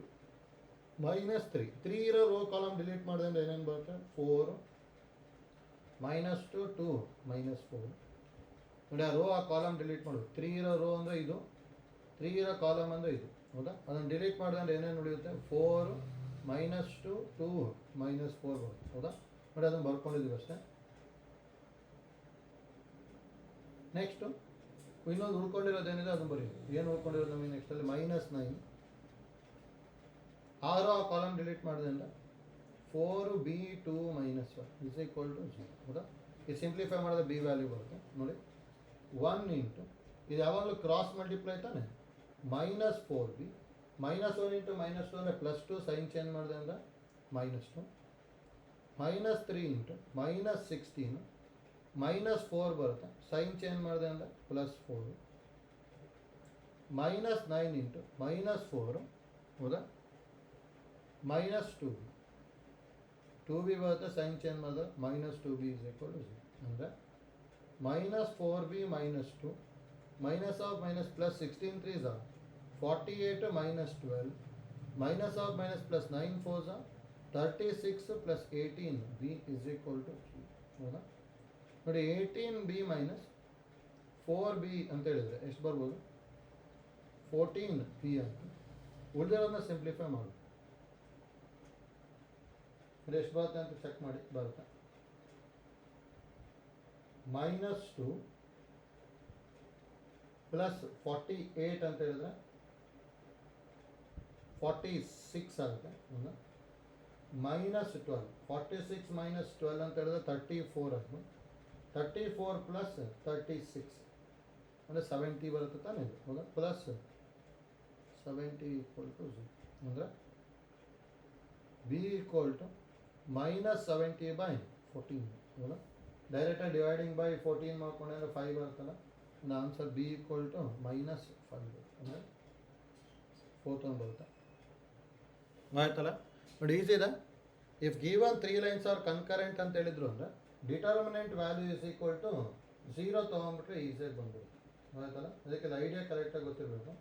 -3 ಇರೋ ರೋ ಕಾಲಮ್ ಡಿಲೀಟ್ ಮಾಡಿದ್ರೆ ಏನೇನು ಬರುತ್ತೆ, 4 -2 2 -4. ನೋಡಿ ಆ ರೋ ಆ ಕಾಲಮ್ ಡಿಲೀಟ್ ಮಾಡೋದು. 3 ಇರೋ ರೋ ಅಂದರೆ ಇದು, 3 ಇರೋ ಕಾಲಮ್ ಅಂದರೆ ಇದು, ಹೌದಾ. ಅದನ್ನು ಡಿಲೀಟ್ ಮಾಡಿದ್ರೆ ಏನೇನು ಉಳಿಯುತ್ತೆ, 4 -2 2 -4 ಬರುತ್ತೆ, ಹೌದಾ. ನೋಡಿ ಅದನ್ನು ಬರ್ಕೊಂಡಿದ್ದೀವಿ ಅಷ್ಟೇ. ನೆಕ್ಸ್ಟು ಇನ್ನೊಂದು ಉಳ್ಕೊಂಡಿರೋದೇನಿದೆ ಅದನ್ನು ಬರೀ. ಏನು ಉಳ್ಕೊಂಡಿರೋದು ನಮಗೆ ನೆಕ್ಸ್ಟಲ್ಲಿ -9 ಆರು ಆ ಕಾಲಮ್ ಡಿಲೀಟ್ ಮಾಡಿದ್ರಿಂದ 4b2 -1 ಇಸ್ ಈಕ್ವಲ್ ಟು 0, ಹೌದಾ. ಇದು ಸಿಂಪ್ಲಿಫೈ ಮಾಡಿದ್ರೆ ಬಿ ವ್ಯಾಲ್ಯೂ ಬರುತ್ತೆ ನೋಡಿ. 1 ಇಂಟು ಇದು ಯಾವಾಗಲೂ ಕ್ರಾಸ್ ಮಲ್ಟಿಪ್ಲೈ ತಾನೆ, -4b -1 ಇಂಟು -2 ಅಂದರೆ +2 ಸೈನ್ ಚೇಂಜ್ ಮಾಡಿದೆ ಅಂದರೆ -2 -3 ಇಂಟು -16 -4 ಬರುತ್ತೆ, ಸೈನ್ ಚೇಂಜ್ ಮಾಡಿದೆ ಅಂದರೆ +4 -9 ಇಂಟು -4 ಹೌದಾ -2b 2b ಬರುತ್ತೆ ಸೈನ್ ಚೇಂಜ್ ಮಾಡಿದ್ರೆ -2b ಇಸ್ ಈಕ್ವಲ್ ಟು 0 ಅಂದರೆ -4b -2 minus of minus plus 16 3s are 48 minus 12 minus of minus plus 9 4s are 36 plus 18 b is equal to 3 ಹೌದಾ ನೋಡಿ 18b minus 4b ಅಂತ ಹೇಳಿದ್ರೆ ಎಷ್ಟು ಬರ್ಬೋದು 14b ಅಂತ ಉಳಿದಿರೋದನ್ನ ಸಿಂಪ್ಲಿಫೈ ಮಾಡಿ ಎಷ್ಟು ಬರುತ್ತೆ ಅಂತ ಚೆಕ್ ಮಾಡಿ ಬರುತ್ತೆ -2 ಪ್ಲಸ್ 48 ಅಂತ ಹೇಳಿದ್ರೆ 46 ಆಗುತ್ತೆ -12 46 -12 ಅಂತ ಹೇಳಿದ್ರೆ 34 ಆಗುತ್ತೆ 34 ಪ್ಲಸ್ 36 ಅಂದರೆ 70 ಬರುತ್ತೆ ತಾನೇ ಹೌದಾ ಪ್ಲಸ್ 70 ಈಕ್ವಲ್ ಟು 0 ಅಂದರೆ ಬಿ ಈಕ್ವಲ್ ಟು -70/14 ಹೌದಾ ಡೈರೆಕ್ಟಾಗಿ ಡಿವೈಡಿಂಗ್ ಬೈ 14 ಮಾಡ್ಕೊಂಡ್ರೆ 5 ಬರುತ್ತಲ್ಲ the answer b equal to -5 ಅಂದರೆ 4 ಬರುತ್ತೆ ಆಯ್ತಲ್ಲ ನೋಡಿ ಈಸಿ ಇದೆ if given 3 lines are concurrent ಅಂತ ಹೇಳಿದ್ರು ಅಂದರೆ determinant value is equal to 0 ತೊಗೊಂಡ್ಬಿಟ್ರೆ ಈಸಿಯಾಗಿ ಬಂದ್ಬಿಡುತ್ತೆ ಆಯ್ತಲ್ಲ ಅದಕ್ಕೆ ಐಡಿಯಾ ಕರೆಕ್ಟಾಗಿ ಗೊತ್ತಿರಬೇಕು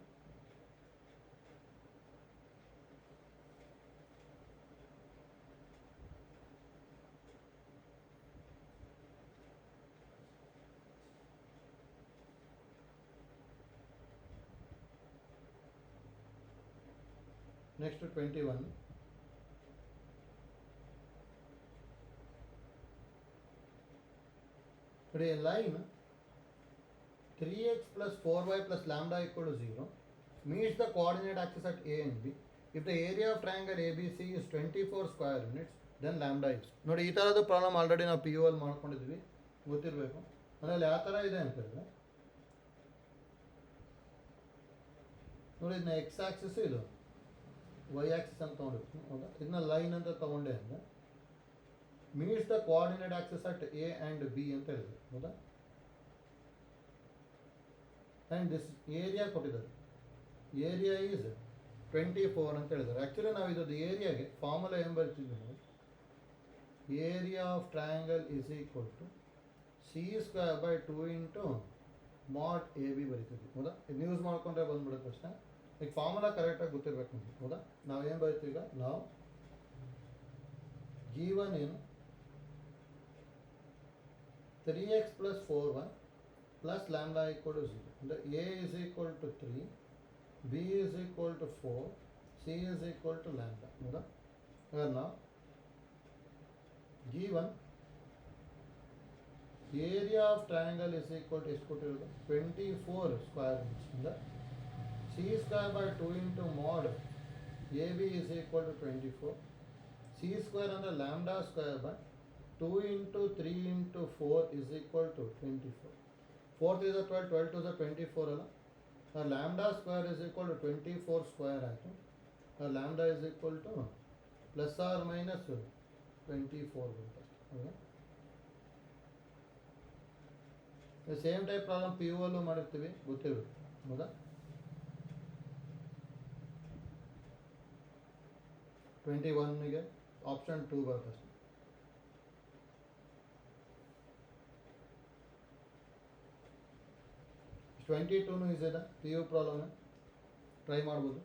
Next to 21. Today a line 3x plus 4y plus lambda equal to 0 meets the coordinate axis at A and B. If the area of triangle ABC is 24 square units, then lambda is. ನೋಡಿ ಈ ಥರದ problem already ನಾವು P U ಅಲ್ಲಿ ಮಾಡ್ಕೊಂಡಿದ್ವಿ ಗೊತ್ತಿರಬೇಕು ಮನೇಲಿ ಯಾವ ಥರ ಇದೆ ಅಂತ ಹೇಳಿದ್ರೆ ನೋಡಿ ಇದನ್ನ ಎಕ್ಸ್ ಆಕ್ಸಿಸ್ ಇದು ವೈ ಆಕ್ಸಿಸ್ ಅಂತ ತೊಗೊಂಡಿರ್ತೀನಿ ಹೌದಾ ಇದನ್ನ ಲೈನ್ ಅಂತ ತೊಗೊಂಡೆ ಅಂದರೆ meets the coordinate Axis at A and B ಅಂತ ಹೇಳಿದ್ರು ಹೌದಾ ಆ್ಯಂಡ್ ದಿಸ್ ಏರಿಯಾ ಕೊಟ್ಟಿದ್ದಾರೆ ಏರಿಯಾ ಈಸ್ 24 ಅಂತ ಹೇಳಿದ್ದಾರೆ ಆ್ಯಕ್ಚುಲಿ ನಾವು ಇದೊಂದು ಏರಿಯಾಗೆ ಫಾರ್ಮುಲಾ ಏನು ಬರ್ತಿದ್ವಿ ನಾವು area of triangle is equal to C²/2 into mod AB ಬರೀತಿದ್ವಿ ಹೌದಾ ಇದನ್ನ ಯೂಸ್ ಮಾಡ್ಕೊಂಡ್ರೆ ಬಂದ್ಬಿಡುತ್ತೆ ಅಷ್ಟೇ ಈಗ ಫಾರ್ಮುಲಾ ಕರೆಕ್ಟಾಗಿ ಗೊತ್ತಿರ್ಬೇಕು ನಮಗೆ ಹೌದಾ ನಾವು ಏನು ಬರೀತೀವಿ ಈಗ ನಾವು ಗಿವನ್ ಏನು 3x + 4y + lambda equal to 0 ಅಂದರೆ a is equal to 3 b is equal to 4 c is equal to lambda ಹೌದಾ ಈಗ ನಾವು given area of triangle is equal to ಎಷ್ಟು ಕೊಟ್ಟಿರೋದು 24 ಸ್ಕ್ವೇರ್ ಇಂಚ್ ಅಂದರೆ C²/2 into mod AB is equal to 24 C square under lambda square by 2 into 3 into 4 is equal to 24 4 is a 12 12 to the 24 ಅಲ್ಲ lambda square is equal to 24 square ಆಯಿತು lambda is equal to plus or minus 24 ಬರುತ್ತೆ ಹೌದಾ same type problem P U ಅಲ್ಲೂ ಮಾಡಿರ್ತೀವಿ ಗೊತ್ತಿರಬೇಕು ಹೌದಾ 21ಗೆ option 2 ಬರುತ್ತೆ 22 is ಇದೆ ಪಿ ಯು ಪ್ರಾಬ್ಲಮ್ ಟ್ರೈ ಮಾಡ್ಬೋದು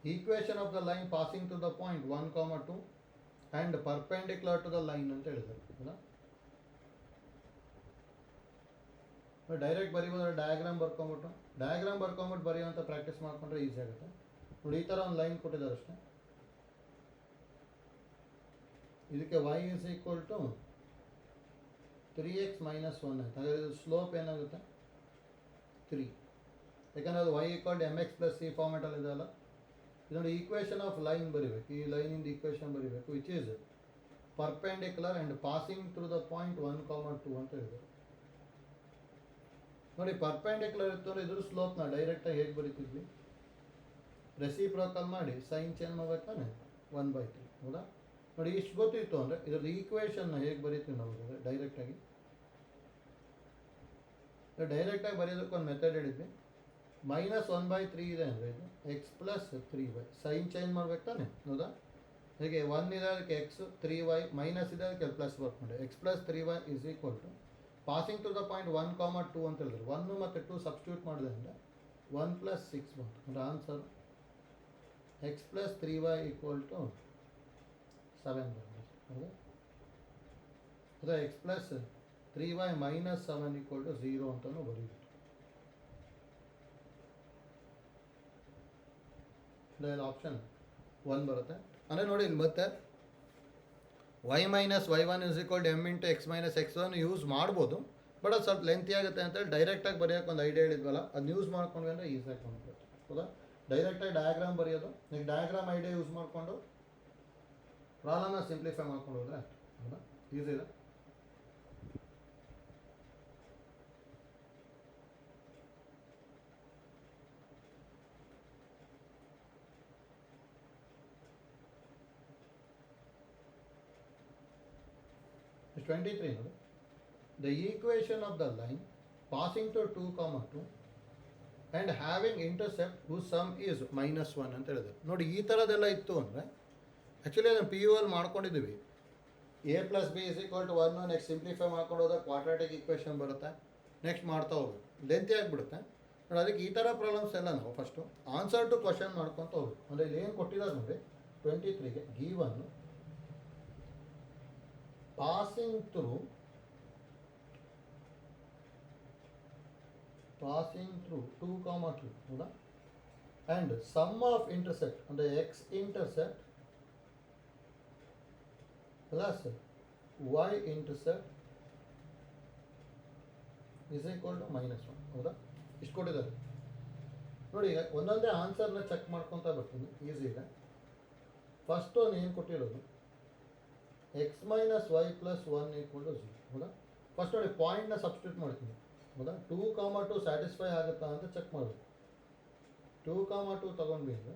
equation of the line passing to the point 1, 2 and perpendicular to the line ಅಂತ ಹೇಳಿದ್ದಾರೆ ಹೌದಾ ಡೈರೆಕ್ಟ್ ಬರೀಬೋದ್ರೆ ಡಯಾಗ್ರಾಮ್ ಬರ್ಕೊಂಬಿಟ್ಟು ಬರೆಯುವಂಥ ಪ್ರಾಕ್ಟೀಸ್ ಮಾಡ್ಕೊಂಡ್ರೆ ಈಸಿ ಆಗುತ್ತೆ ನೋಡಿ ಈ ಥರ ಒಂದು ಲೈನ್ ಕೊಟ್ಟಿದ್ದಾರೆ ಅಷ್ಟೇ ಇದಕ್ಕೆ y is equal to 3x - 1 ಆಯ್ತು ಹಾಗಾದ್ರೆ ಇದು ಸ್ಲೋಪ್ ಏನಾಗುತ್ತೆ 3 ಯಾಕಂದರೆ ಅದು y = mx + c ಫಾರ್ಮೆಟಲ್ಲಿ ಇದೆಯಲ್ಲ ಇದು ನೋಡಿ ಈಕ್ವೇಷನ್ ಆಫ್ ಲೈನ್ ಬರೀಬೇಕು ಈ ಲೈನಿಂದ ಈಕ್ವೇಷನ್ ಬರೀಬೇಕು which is perpendicular and passing through the point 1, 2 ಅಂತ ಹೇಳಿದ್ದಾರೆ ನೋಡಿ ಪರ್ಪೆಂಡಿಕ್ಯುಲರ್ ಇತ್ತು ಅಂದರೆ ಇದ್ರ ಸ್ಲೋಪ್ನ ಡೈರೆಕ್ಟಾಗಿ ಹೇಗೆ ಬರೀತಿದ್ವಿ ರೆಸಿಪ್ರೋಕಲ್ ಮಾಡಿ ಸೈನ್ ಚೇಂಜ್ ಮಾಡ್ಬೇಕಾನೆ 1/3 ಹೌದಾ ನೋಡಿ ಇಷ್ಟು ಗೊತ್ತಿತ್ತು ಅಂದರೆ ಇದರ ಈಕ್ವೇಷನ್ನ ಹೇಗೆ ಬರೀತೀವಿ ನಾವು ಡೈರೆಕ್ಟಾಗಿ ಬರೆಯೋದಕ್ಕೆ ಒಂದು ಮೆಥಡ್ ಹೇಳಿದ್ವಿ -1/3 ಇದೆ ಅಂದರೆ ಇದು X plus 3y sign change ಮಾಡ್ಬೇಕು ತಾನೆ, ಹೌದಾ? ಹೀಗೆ 1 ಇದೆ ಅದಕ್ಕೆ ಎಕ್ಸ್, 3y ಮೈನಸ್ ಇದೆ ಅದಕ್ಕೆ ಪ್ಲಸ್ ವರ್ಕ್ ಮಾಡಿ. X plus 3y is equal to passing to the point 1, 2 ಅಂತ ಹೇಳಿದ್ರು. 1 ಮತ್ತು 2 ಸಬ್ಸ್ಟಿಟ್ಯೂಟ್ ಮಾಡಿದೆ ಅಂದರೆ 1 + 6 ಬಂತು. ಅಂದರೆ answer X plus 3y equal to 7 ಬಂತು. ಹೌದಾ? ಅದೇ X plus 3y minus 7 equal to 0 ಅಂತಲೂ ಬರೀಬೇಕು. ಆಪ್ಷನ್ 1 ಬರುತ್ತೆ. ಅಂದರೆ ನೋಡಿ ಇಲ್ಲಿ ಮತ್ತೆ y minus y1 is equal to m into X minus x1 use ಮಾಡ್ಬೋದು, ಬಟ್ ಅದು ಸ್ವಲ್ಪ ಲೆಂತಿ ಆಗುತ್ತೆ ಅಂತೇಳಿ ಡೈರೆಕ್ಟಾಗಿ ಬರೆಯೋಕೆ ಒಂದು ಐಡಿಯಾ ಹೇಳಿದ್ವಲ್ಲ, ಅದು ಯೂಸ್ ಮಾಡ್ಕೊಂಡ್ವಿ ಅಂದರೆ ಈಸಿಯಾಗಿ ಮಾಡ್ಬೋದು. ಹೌದಾ? ಡೈರೆಕ್ಟಾಗಿ ಡಯಾಗ್ರಾಮ್ ಬರೆಯೋದು, ನೀವು ಡಯಾಗ್ರಾಮ್ ಐಡಿಯಾ ಯೂಸ್ ಮಾಡಿಕೊಂಡು ಪ್ರಾಬ್ಲಮ್ನ ಸಿಂಪ್ಲಿಫೈ ಮಾಡ್ಕೊಂಡು ಹೋದರೆ ಹೌದಾ ಈಸಿ ಇದೆ. It's 23 ನೋಡಿ. The equation of the line passing to 2, 2 and having intercept whose sum is -1 ಅಂತ ಹೇಳಿದ್ರು. ನೋಡಿ ಈ ಥರದ್ದೆಲ್ಲ ಇತ್ತು ಅಂದರೆ ಆ್ಯಕ್ಚುಲಿ ಅದನ್ನು ಪಿ ಯು ಅಲ್ಲಿ ಮಾಡ್ಕೊಂಡಿದ್ದೀವಿ. a + b = 1. ನೆಕ್ಸ್ಟ್ ಸಿಂಪ್ಲಿಫೈ ಮಾಡ್ಕೊಂಡು ಹೋದಾಗ ಕ್ವಾಡ್ರಾಟಿಕ್ ಈಕ್ವೇಷನ್ ಬರುತ್ತೆ. ನೆಕ್ಸ್ಟ್ ಮಾಡ್ತಾ ಹೋಗ್ಬೇಕು, ಲೆಂತಿ ಆಗಿಬಿಡುತ್ತೆ ನೋಡಿ. ಅದಕ್ಕೆ ಈ ಥರ ಪ್ರಾಬ್ಲಮ್ಸ್ ಎಲ್ಲ ನಾವು ಫಸ್ಟು ಆನ್ಸರ್ ಟು ಕ್ವಶನ್ ಮಾಡ್ಕೊತ ಹೋಗ್ಬೇಕು. ಅಂದರೆ ಇಲ್ಲಿ ಏನು ಕೊಟ್ಟಿದ್ದಾರೆ ನೋಡಿ 23ಗೆ ಗಿವನ್ passing through 2, 2 ಹೌದಾ? and sum of intercept ಅಂದರೆ x intercept plus y intercept is equal to -1 ಹೌದಾ? ಇಷ್ಟು ಕೊಟ್ಟಿದ್ದಾರೆ ನೋಡಿ. ಈಗ ಒಂದೊಂದೇ ಆನ್ಸರ್ನ ಚೆಕ್ ಮಾಡ್ಕೊತಾ ಬರ್ತೀನಿ, ಈಸಿ ಇದೆ. ಫಸ್ಟ್ ಒಂದು ಏನು ಕೊಟ್ಟಿರೋದು ಎಕ್ಸ್ ಮೈನಸ್ ವೈ ಪ್ಲಸ್ 1 = 0 ಹೌದಾ? ಫಸ್ಟ್ ನೋಡಿ ಪಾಯಿಂಟ್ನ ಸಬ್ಸ್ಟಿಟ್ಯೂಟ್ ಮಾಡ್ತೀನಿ ಹೌದಾ? 2, 2 ಸ್ಯಾಟಿಸ್ಫೈ ಆಗುತ್ತಾ ಅಂತ ಚೆಕ್ ಮಾಡಬೇಕು. 2, 2 ತೊಗೊಂಡ್ವಿ ಅಂದರೆ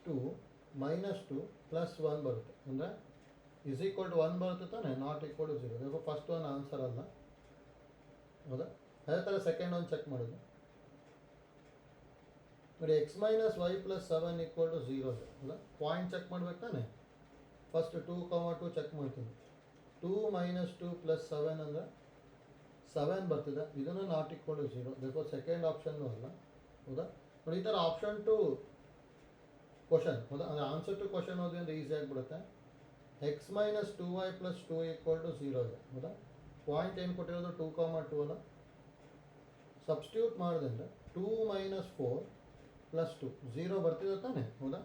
2 - 2 + 1 ಬರುತ್ತೆ. ಅಂದರೆ ಇಸ್ ಈಕ್ವಲ್ ಟು 1 ಬರುತ್ತೆ ತಾನೆ, ನಾಟ್ ಈಕ್ವಲ್ ಟು 0. देखो ಫಸ್ಟ್ ಒಂದು ಆನ್ಸರ್ ಅಲ್ಲ ಹೌದಾ? ಅದೇ ಥರ ಸೆಕೆಂಡ್ ಒಂದು ಚೆಕ್ ಮಾಡೋದು ನೋಡಿ. ಎಕ್ಸ್ ಮೈನಸ್ ವೈ ಪ್ಲಸ್ 7 = 0 ಇದೆ ಹೌದಾ? ಪಾಯಿಂಟ್ ಚೆಕ್ ಮಾಡ್ಬೇಕು ತಾನೆ. ಫಸ್ಟ್ 2, 2 ಚೆಕ್ ಮಾಡ್ತೀನಿ. 2 - 2 + 7 ಅಂದರೆ 7 ಬರ್ತಿದೆ. ಇದನ್ನು ನಾಟ್ ಈಕ್ವಲ್ ಟು 0. देखो ಸೆಕೆಂಡ್ ಆಪ್ಷನ್ನು ಅಲ್ಲ ಹೌದಾ? ನೋಡಿ ಈ ಥರ ಆಪ್ಷನ್ ಟು ಕ್ವಶನ್ ಹೌದಾ? ಅಂದರೆ ಆನ್ಸರ್ ಟು ಕ್ವಶನ್ ಓದಿ ಅಂದರೆ ಈಸಿ ಆಗಿಬಿಡುತ್ತೆ. ಎಕ್ಸ್ ಮೈನಸ್ 2y + 2 = 0 ಇದೆ ಹೌದಾ? ಪಾಯಿಂಟ್ ಏನು ಕೊಟ್ಟಿರೋದು 2, 2 ಅಲ್ಲ. ಸಬ್ಸ್ಟಿಟ್ಯೂಟ್ ಮಾಡಿದೆ ಅಂದರೆ 2 - 4 + 2 0 ಬರ್ತಿದೆ ತಾನೆ ಹೌದಾ?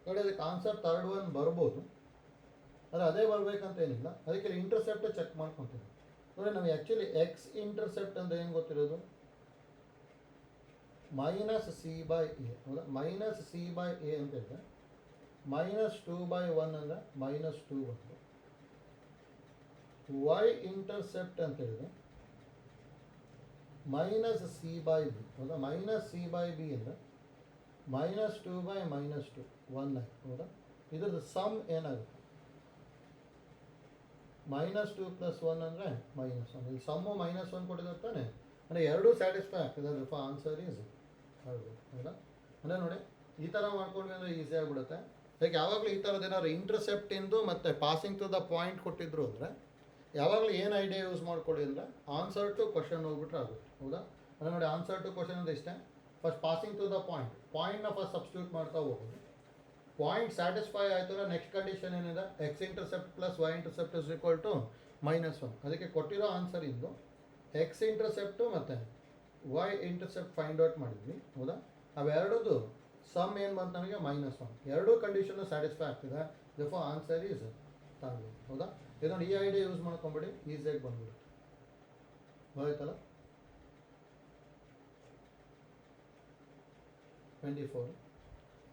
ನೋಡಿ ಅದಕ್ಕೆ ಆನ್ಸರ್ ಥರ್ಡ್ ಒನ್ ಬರ್ಬೋದು, ಆದರೆ ಅದೇ ಬರಬೇಕಂತ ಏನಿಲ್ಲ. ಅದಕ್ಕೆ ಇಂಟರ್ಸೆಪ್ಟ್ ಚೆಕ್ ಮಾಡ್ಕೊತೀವಿ ನೋಡಿ. ನಮಗೆ ಆ್ಯಕ್ಚುಲಿ ಎಕ್ಸ್ ಇಂಟರ್ಸೆಪ್ಟ್ ಅಂದರೆ ಏನು ಗೊತ್ತಿರೋದು -c/a ಹೌದಾ? -c/a ಅಂತ ಹೇಳಿದ್ರೆ -2/1 ಅಂದರೆ -2 ಬಂತು. y ಇಂಟರ್ಸೆಪ್ಟ್ ಅಂತ ಹೇಳಿದ್ರೆ -c/b ಹೌದಾ? -c/b ಅಂದರೆ -2/-2 1 ಆಯಿತು ಹೌದಾ? ಇದ್ರದ್ದು ಸಮ್ ಏನಾಗುತ್ತೆ -2 + 1 ಅಂದರೆ -1. ಇಲ್ಲಿ ಸಮ್ಮು -1 ಕೊಟ್ಟಿದ್ದಾರೆ ತಾನೆ, ಅಂದರೆ ಎರಡೂ ಸ್ಯಾಟಿಸ್ಫೈ ಆಗ್ತದೆ. ಅದರ ಆನ್ಸರ್ ಈಸ್ ಹೌದಾ? ಅಂದರೆ ನೋಡಿ ಈ ಥರ ಮಾಡ್ಕೊಂಡ್ವಿ ಅಂದರೆ ಈಸಿ ಆಗಿಬಿಡುತ್ತೆ. ಲೈಕ್ ಯಾವಾಗಲೂ ಈ ಥರದ್ದು ಏನಾದ್ರು ಇಂಟರ್ಸೆಪ್ಟಿಂದು ಮತ್ತು ಪಾಸಿಂಗ್ ಟು ದ ಪಾಯಿಂಟ್ ಕೊಟ್ಟಿದ್ರು ಅಂದರೆ ಯಾವಾಗಲೂ ಏನು ಐಡಿಯಾ ಯೂಸ್ ಮಾಡ್ಕೊಡಿ ಅಂದರೆ ಆನ್ಸರ್ ಟು ಕ್ವಶನ್ ಹೋಗ್ಬಿಟ್ರೆ ಆಗುತ್ತೆ ಹೌದಾ? ಅಂದರೆ ನೋಡಿ ಆನ್ಸರ್ ಟು ಕ್ವಶನ್ ಅಂದರೆ ಇಷ್ಟೇ. ಫಸ್ಟ್ ಪಾಸಿಂಗ್ ಟು ದ ಪಾಯಿಂಟ್ನ ಫಸ್ಟ್ ಸಬ್ಸ್ಟಿಟ್ಯೂಟ್ ಮಾಡ್ತಾ ಹೋಗೋದು. ಪಾಯಿಂಟ್ ಸ್ಯಾಟಿಸ್ಫೈ ಆಯಿತು ಅಂದರೆ ನೆಕ್ಸ್ಟ್ ಕಂಡೀಷನ್ ಏನಿದೆ X intercept plus Y intercept is equal to -1. ಅದಕ್ಕೆ ಕೊಟ್ಟಿರೋ ಆನ್ಸರ್ ಇಂದು ಎಕ್ಸ್ ಇಂಟರ್ಸೆಪ್ಟು ಮತ್ತು ವೈ ಇಂಟರ್ಸೆಪ್ಟ್ ಫೈಂಡ್ ಔಟ್ ಮಾಡಿದ್ವಿ ಹೌದಾ? ಅವೆರಡದು ಸಮ್ ಏನು ಬಂತು ನಮಗೆ -1. ಎರಡೂ ಕಂಡೀಷನ್ನು ಸ್ಯಾಟಿಸ್ಫೈ ಆಗ್ತಿದೆ. ದೇಫೋ ಆನ್ಸರ್ ಈಸ್ ತಾಂಗ್ ಹೌದಾ? ಇದೊಂದು ಈ ಐಡಿಯಾ ಯೂಸ್ ಮಾಡ್ಕೊಂಬಿಡಿ, ಈಸಿಯಾಗಿ ಬಂದ್ಬಿಡುತ್ತೆ. ಆಯ್ತಲ್ಲ? 24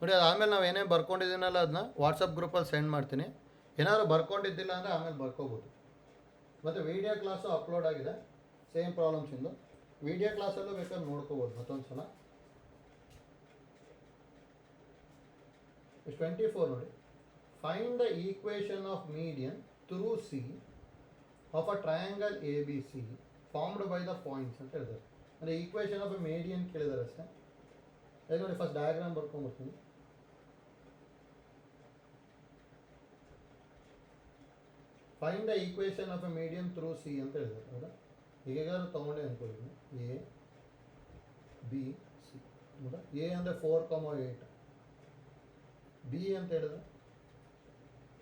ನೋಡಿ. ಅದು ಆಮೇಲೆ ನಾವು ಏನೇ ಬರ್ಕೊಂಡಿದ್ದೀನಲ್ಲ ಅದನ್ನ ವಾಟ್ಸಪ್ ಗ್ರೂಪಲ್ಲಿ ಸೆಂಡ್ ಮಾಡ್ತೀನಿ. ಏನಾದ್ರು ಬರ್ಕೊಂಡಿದ್ದಿಲ್ಲ ಅಂದರೆ ಆಮೇಲೆ ಬರ್ಕೋಬೋದು. ಮತ್ತು ವೀಡಿಯೋ ಕ್ಲಾಸು ಅಪ್ಲೋಡ್ ಆಗಿದೆ ಸೇಮ್ ಪ್ರಾಬ್ಲಮ್ಸಿಂದು. ವೀಡಿಯೋ ಕ್ಲಾಸಲ್ಲೂ ಬೇಕಾದ್ರೆ ನೋಡ್ಕೋಬೋದು ಮತ್ತೊಂದು ಸಲ. 24 ನೋಡಿ. Find the equation of median through C of a triangle ABC formed by the points ಅಂತ ಹೇಳಿದ್ದಾರೆ. ಅಂದರೆ ಈಕ್ವೇಷನ್ ಆಫ್ ಎ ಮೀಡಿಯನ್ ಕೇಳಿದ್ದಾರೆ ಅಷ್ಟೇ. ಈಗ ನೋಡಿ ಫಸ್ಟ್ ಡಯಾಗ್ರಾಮ್ ಬರ್ಕೊಂಡ್ಬರ್ತೀನಿ. Find the equation of a median through C ಅಂತ ಹೇಳಿದ್ದಾರೆ. ಹೌದಾ? ಹೇಗಾದ್ರೂ ತೊಗೊಂಡೆ ಅಂದ್ಕೊಳ್ಳಿ. A B C. ಹೌದಾ? ಎ ಅಂದರೆ 4,8, ಬಿ ಅಂತ ಹೇಳಿದ್ರೆ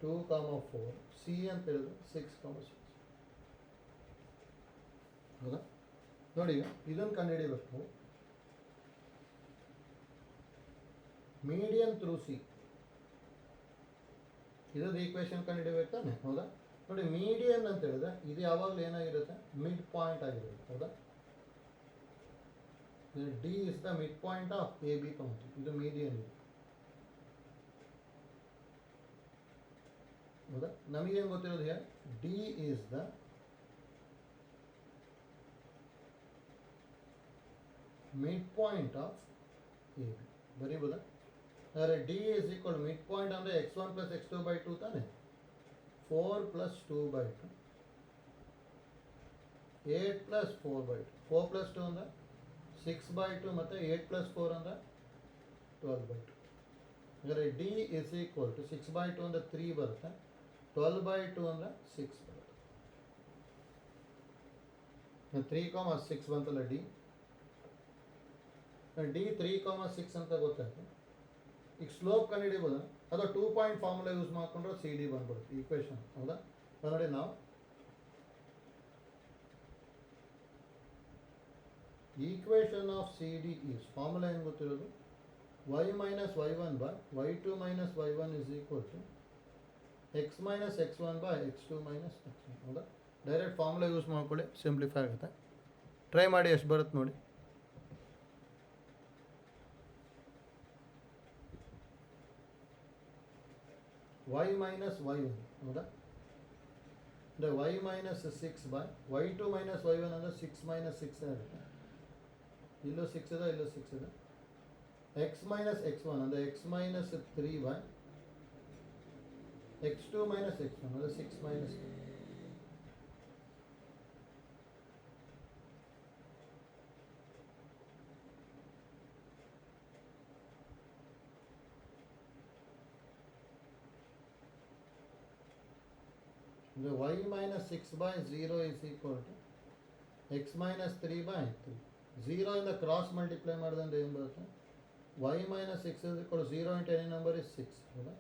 2,4, ಸಿ ಅಂತ ಹೇಳಿದ್ರೆ 6,6. ಹೌದಾ? ನೋಡಿ ಈಗ ಇದನ್ನು ಕಂಡುಹಿಡಿಯಬೇಕು ನಾವು. ಮೀಡಿಯನ್ ಥ್ರೂ ಸಿ ಇದೊಂದು ಈಕ್ವೇಷನ್ ಕಂಡುಹಿಡಿಬೇಕು ತಾನೆ. ಹೌದಾ? ನೋಡಿ ಮೀಡಿಯನ್ ಅಂತ ಹೇಳಿದ್ರೆ ಇದು ಯಾವಾಗಲೂ ಏನಾಗಿರುತ್ತೆ, ಮಿಡ್ ಪಾಯಿಂಟ್ ಆಗಿರುತ್ತೆ. ಹೌದಾ? D is the mid point of A B ತಗೊಂತೀವಿ. ಇದು ಮೀಡಿಯನ್ ಇದೆ. ಹೌದಾ? ನಮಗೇನು ಗೊತ್ತಿರೋದು ಹೇಳಿ, D is the mid point of A B. ಬರೀಬೋದಾ? ಅಂದರೆ D is equal mid point ಅಂದರೆ x1 + x2/2 ತಾನೆ. 4 + 2/2, 8 + 4/2. 4 + 2 ಅಂದರೆ 6/2 ಮತ್ತು 8 + 4 ಅಂದರೆ 12/2. ಅಂದರೆ ಡಿ ಇಸ್ ಈಕ್ವಲ್ ಟು 6/2 ಅಂದರೆ 3 ಬರುತ್ತೆ, 12/2 ಅಂದರೆ 6 ಬರುತ್ತೆ. 3,6 ಬಂತಲ್ಲ ಡಿ. ಡಿ 3,6 ಅಂತ ಗೊತ್ತಾಯ್ತು. ಈಗ ಸ್ಲೋಪ್ ಕಂಡುಹಿಡಿಬೋದು. ಅದು 2 ಪಾಯಿಂಟ್ ಫಾರ್ಮುಲಾ ಯೂಸ್ ಮಾಡಿಕೊಂಡ್ರೆ ಸಿ ಡಿ ಬಂದ್ಬಿಡುತ್ತೆ ಈಕ್ವೇಷನ್. ಹೌದಾ? ನೋಡಿ ನಾವು equation of C D is, formula ಏನು ಗೊತ್ತಿರೋದು, y - y1/y2 - y1 is equal to x - x1/x2 - x1. ಹೌದಾ? ಡೈರೆಕ್ಟ್ ಫಾರ್ಮುಲಾ ಯೂಸ್ ಮಾಡ್ಕೊಳ್ಳಿ, ಸಿಂಪ್ಲಿಫೈ ಆಗುತ್ತೆ. ಟ್ರೈ ಮಾಡಿ ಎಷ್ಟು ಬರುತ್ತೆ ನೋಡಿ. y - y1. ಹೌದಾ? ಅಂದರೆ y - 6/y2 - y1 ಅಂದರೆ 6 - 6 ಆಗುತ್ತೆ. ಇಲ್ಲೂ 6 ಇದೆ, ಇಲ್ಲೂ 6 ಇದೆ. x - x1 ಅಂದರೆ x - 3/x2 - x1 ಅಂದರೆ 6 - 3. ಅಂದರೆ y - 6/0 is equal to x - 3/3. 0 ಇಂದ ಕ್ರಾಸ್ ಮಲ್ಟಿಪ್ಲೈ ಮಾಡಿದ್ರೆ ಏನು ಬರುತ್ತೆ, y - 6 is equal 0 into any number is 6. ಹೌದಾ?